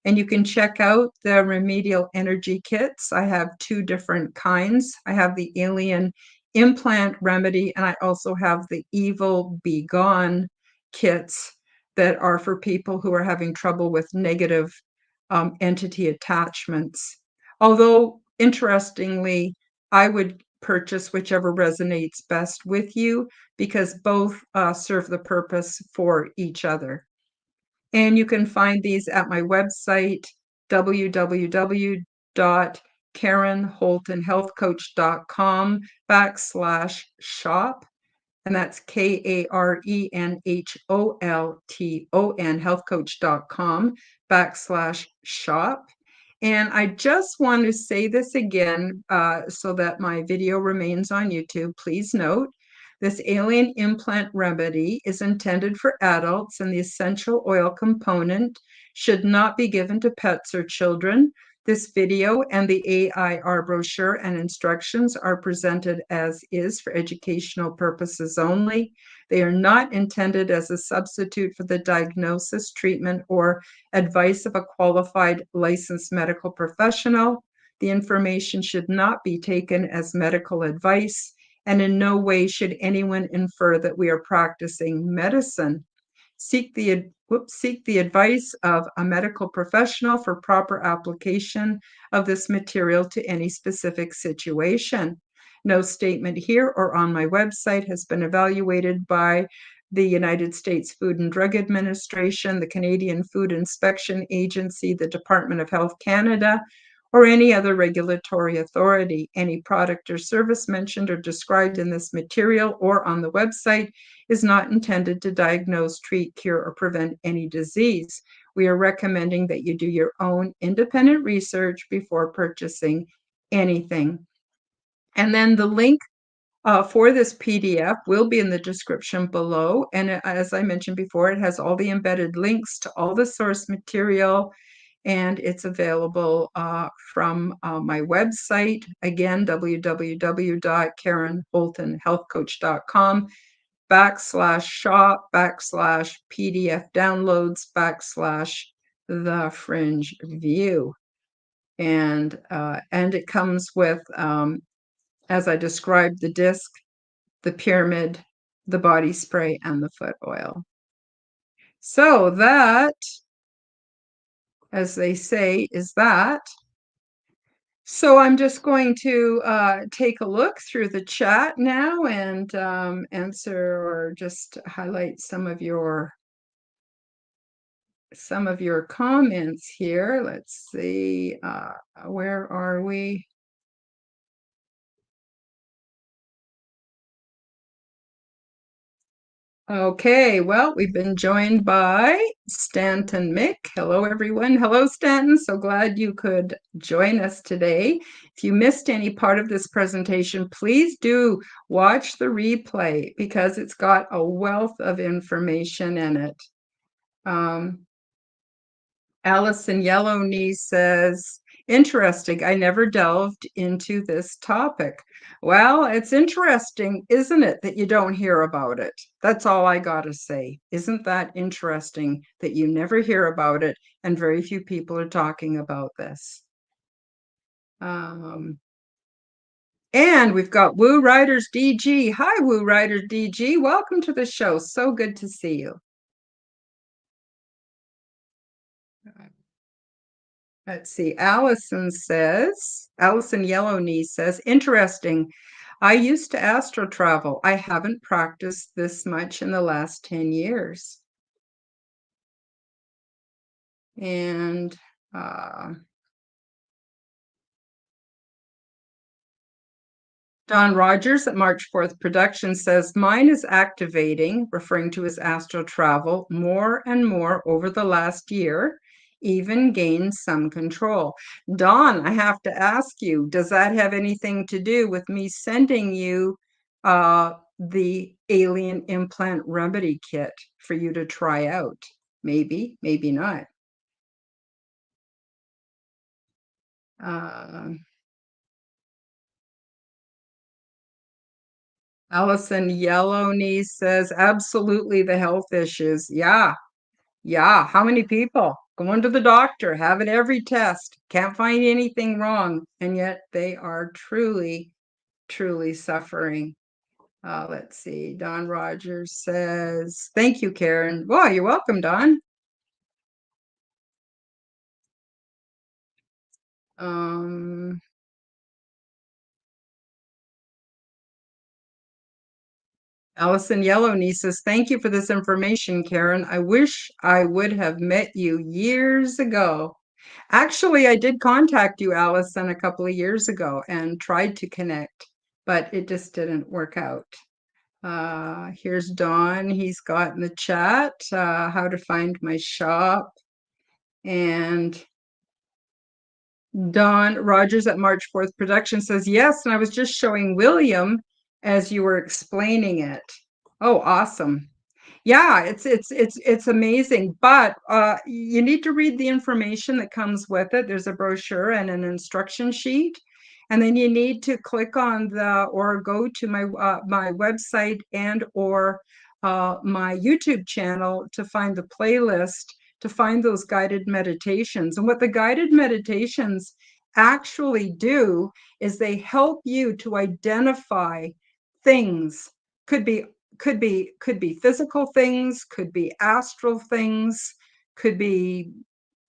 And you can check out the remedial energy kits. I have two different kinds. I have the alien implant remedy, and I also have the evil be gone kits that are for people who are having trouble with negative entity attachments. Although, interestingly, I would purchase whichever resonates best with you because both serve the purpose for each other. And you can find these at my website, www.karenholtonhealthcoach.com/shop. And that's KarenHolton, healthcoach.com/shop. And I just want to say this again so that my video remains on YouTube. Please note, this alien implant remedy is intended for adults, and the essential oil component should not be given to pets or children. This video and the AIR brochure and instructions are presented as is for educational purposes only. They are not intended as a substitute for the diagnosis, treatment, or advice of a qualified licensed medical professional. The information should not be taken as medical advice, and in no way should anyone infer that we are practicing medicine. Seek the advice of a medical professional for proper application of this material to any specific situation. No statement here or on my website has been evaluated by the United States Food and Drug Administration, the Canadian Food Inspection Agency, the Department of Health Canada, or any other regulatory authority. Any product or service mentioned or described in this material or on the website is not intended to diagnose, treat, cure, or prevent any disease. We are recommending that you do your own independent research before purchasing anything. And then the link for this PDF will be in the description below. And as I mentioned before, it has all the embedded links to all the source material, and it's available from my website, again, www.karenholtonhealthcoach.com/shop/PDF downloads/the fringe view. And it comes with as I described the disc, the pyramid, the body spray, and the foot oil. So that, as they say, is that. So I'm just going to take a look through the chat now and answer or just highlight some of your comments here. Let's see, where are we? Okay, well, we've been joined by Stanton Mick. Hello, everyone. Hello, Stanton. So glad you could join us today. If you missed any part of this presentation, please do watch the replay because it's got a wealth of information in it. Allison Yellowney says, interesting. I never delved into this topic. Well, it's interesting, isn't it, that you don't hear about it? That's all I got to say. Isn't that interesting that you never hear about it and very few people are talking about this? And we've got Woo Riders DG. Hi, Woo Riders DG. Welcome to the show. So good to see you. Let's see. Allison Yellowney says, interesting. I used to astro travel. I haven't practiced this much in the last 10 years. And Don Rogers at March 4th Production says, mine is activating, referring to his astral travel, more and more over the last year, even gained some control. Don, I have to ask you, does that have anything to do with me sending you the alien implant remedy kit for you to try out? Maybe, maybe not. Allison Yellowney says, absolutely the health issues. Yeah. How many people going to the doctor, having every test, can't find anything wrong, and yet they are truly, truly suffering. Let's see. Don Rogers says, thank you, Karen. Well, you're welcome, Don. Allison Yellowney says, thank you for this information, Karen. I wish I would have met you years ago. Actually, I did contact you, Allison, a couple of years ago and tried to connect, but it just didn't work out. Here's Don. He's got in the chat how to find my shop. And Don Rogers at March 4th Production says, yes, and I was just showing William as you were explaining it. Oh, awesome. Yeah, it's amazing, but you need to read the information that comes with it. There's a brochure and an instruction sheet, and then you need to click on or go to my my website and or my YouTube channel to find the playlist to find those guided meditations. And what the guided meditations actually do is they help you to identify things. Could be physical things, could be astral things, could be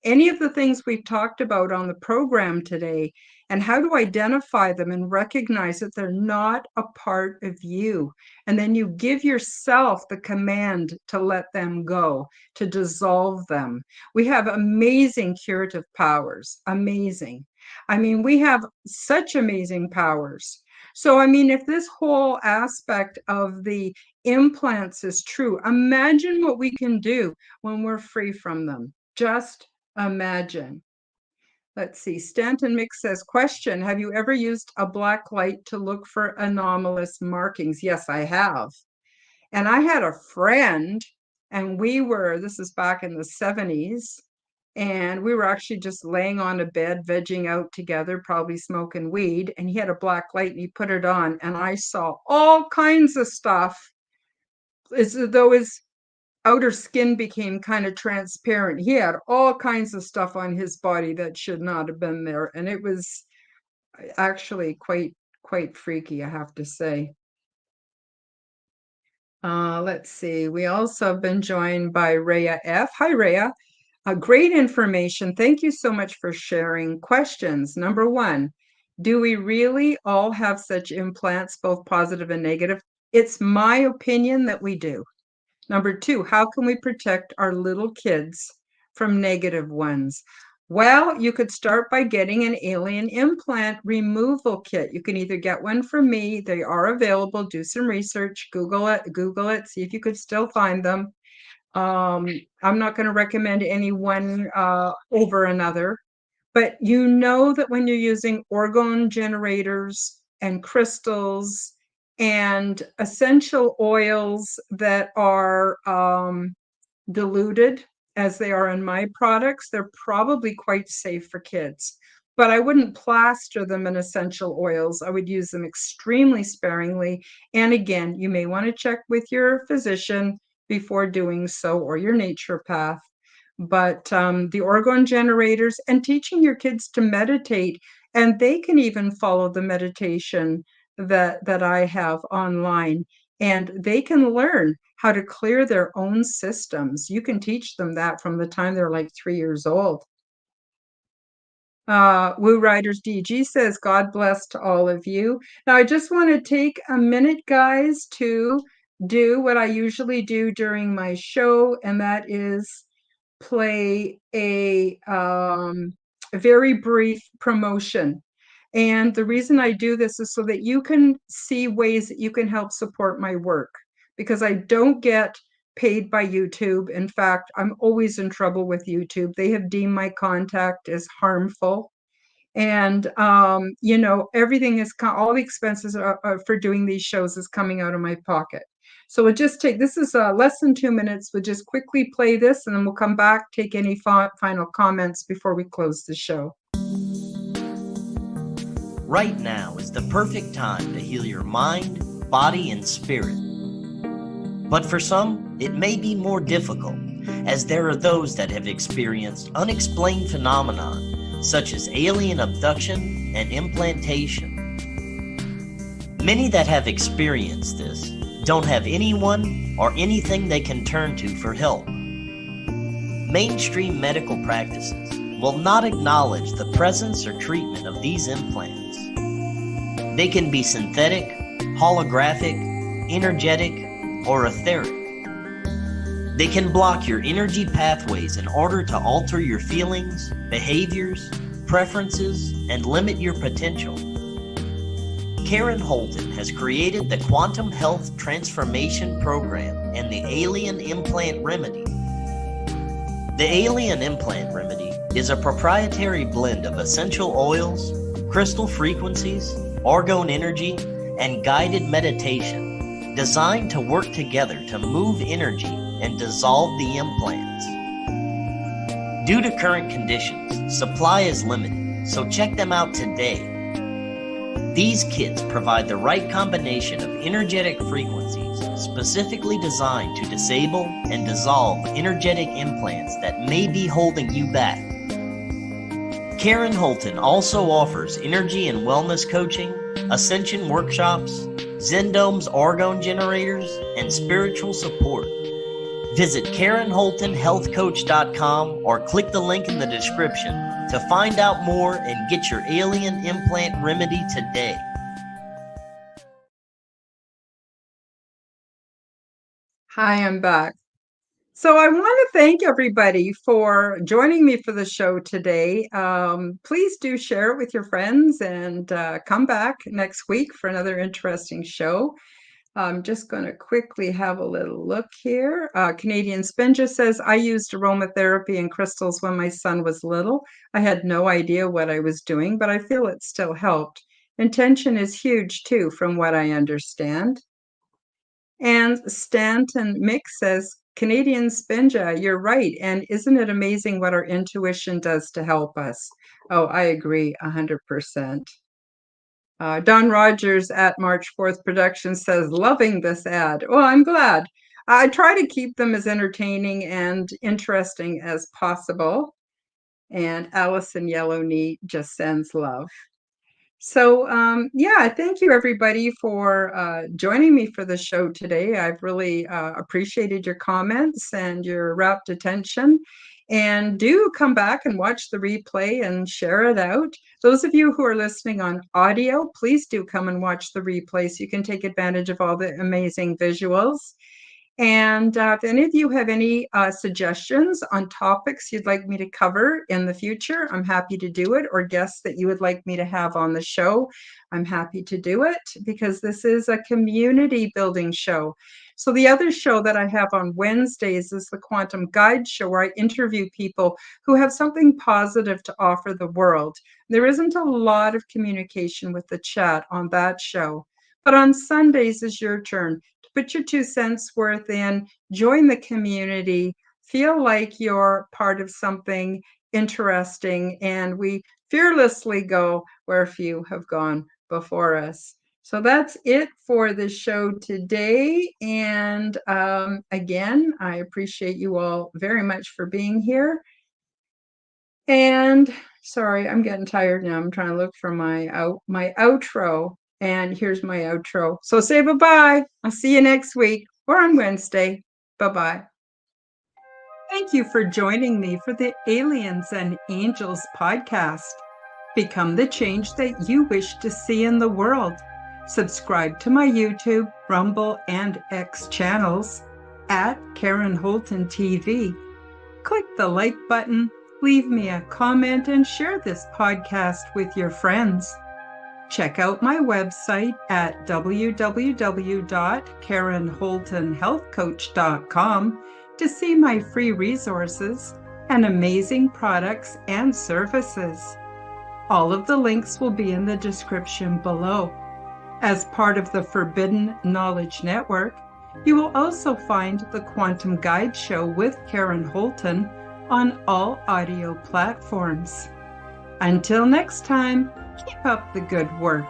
any of the things we've talked about on the program today, and how to identify them and recognize that they're not a part of you. And then you give yourself the command to let them go, to dissolve them. We have amazing curative powers, amazing. I mean, we have such amazing powers. So, I mean, if this whole aspect of the implants is true, imagine what we can do when we're free from them. Just imagine. Let's see. Stanton Mix says, question, have you ever used a black light to look for anomalous markings? Yes, I have. And I had a friend, and this is back in the 70s, and we were actually just laying on a bed, vegging out together, probably smoking weed, and he had a black light and he put it on, and I saw all kinds of stuff. As though his outer skin became kind of transparent. He had all kinds of stuff on his body that should not have been there. And it was actually quite quite freaky, I have to say. Let's see. We also have been joined by Rhea F. Hi, Rhea. Great information. Thank you so much for sharing. Questions. Number one, do we really all have such implants, both positive and negative? It's my opinion that we do. Number two, how can we protect our little kids from negative ones? Well, you could start by getting an alien implant removal kit. You can either get one from me, they are available, do some research, Google it, see if you could still find them. I'm not going to recommend any one over another, but you know that when you're using orgone generators and crystals and essential oils that are diluted as they are in my products, they're probably quite safe for kids. But I wouldn't plaster them in essential oils. I would use them extremely sparingly. And again, you may want to check with your physician before doing so, or your naturopath. But the orgone generators and teaching your kids to meditate, and they can even follow the meditation that I have online, and they can learn how to clear their own systems. You can teach them that from the time they're like 3 years old. Woo Riders DG says, God bless to all of you. Now, I just want to take a minute, guys, to do what I usually do during my show, and that is play a very brief promotion. And the reason I do this is so that you can see ways that you can help support my work, because I don't get paid by YouTube. In fact, I'm always in trouble with YouTube. They have deemed my contact as harmful. And, everything is, all the expenses for doing these shows is coming out of my pocket. So we'll just this is less than 2 minutes. We'll just quickly play this and then we'll come back, take any final comments before we close the show. Right now is the perfect time to heal your mind, body, and spirit. But for some, it may be more difficult, as there are those that have experienced unexplained phenomena such as alien abduction and implantation. Many that have experienced this don't have anyone or anything they can turn to for help. Mainstream medical practices will not acknowledge the presence or treatment of these implants. They can be synthetic, holographic, energetic, or etheric. They can block your energy pathways in order to alter your feelings, behaviors, preferences, and limit your potential. Karen Holton has created the Quantum Health Transformation Program and the Alien Implant Remedy. The Alien Implant Remedy is a proprietary blend of essential oils, crystal frequencies, orgone energy, and guided meditation designed to work together to move energy and dissolve the implants. Due to current conditions, supply is limited, so check them out today. These kits provide the right combination of energetic frequencies specifically designed to disable and dissolve energetic implants that may be holding you back. Karen Holton also offers energy and wellness coaching, ascension workshops, Zendome's orgone generators, and spiritual support. Visit KarenHoltonHealthCoach.com or click the link in the description to find out more and get your alien implant remedy today. Hi, I'm back. So I want to thank everybody for joining me for the show today. Please do share it with your friends and come back next week for another interesting show. I'm just going to quickly have a little look here. Canadian Spinja says, I used aromatherapy and crystals when my son was little. I had no idea what I was doing, but I feel it still helped. Intention is huge too, from what I understand. And Stanton Mick says, Canadian Spinja, you're right. And isn't it amazing what our intuition does to help us? Oh, I agree 100%. Don Rogers at March 4th Productions says, loving this ad. Well, I'm glad. I try to keep them as entertaining and interesting as possible. And Allison Yellowknee just sends love. Yeah, thank you everybody for joining me for the show today. I've really appreciated your comments and your rapt attention. And do come back and watch the replay and share it out. Those of you who are listening on audio, please do come and watch the replay so you can take advantage of all the amazing visuals. And if any of you have any suggestions on topics you'd like me to cover in the future, I'm happy to do it, or guests that you would like me to have on the show, I'm happy to do it, because this is a community building show. So the other show that I have on Wednesdays is the Quantum Guide Show, where I interview people who have something positive to offer the world. There isn't a lot of communication with the chat on that show. But on Sundays is your turn. Put your 2 cents worth in, join the community, feel like you're part of something interesting, and we fearlessly go where few have gone before us. So that's it for the show today. And again, I appreciate you all very much for being here. And sorry, I'm getting tired now. I'm trying to look for my outro. And here's my outro. So say bye-bye. I'll see you next week or on Wednesday. Bye-bye. Thank you for joining me for the Aliens and Angels podcast. Become the change that you wish to see in the world. Subscribe to my YouTube, Rumble, and X channels at Karen Holton TV. Click the like button, leave me a comment, and share this podcast with your friends. Check out my website at www.karenholtonhealthcoach.com to see my free resources and amazing products and services. All of the links will be in the description below. As part of the Forbidden Knowledge Network, you will also find the Quantum Guide Show with Karen Holton on all audio platforms. Until next time, keep up the good work.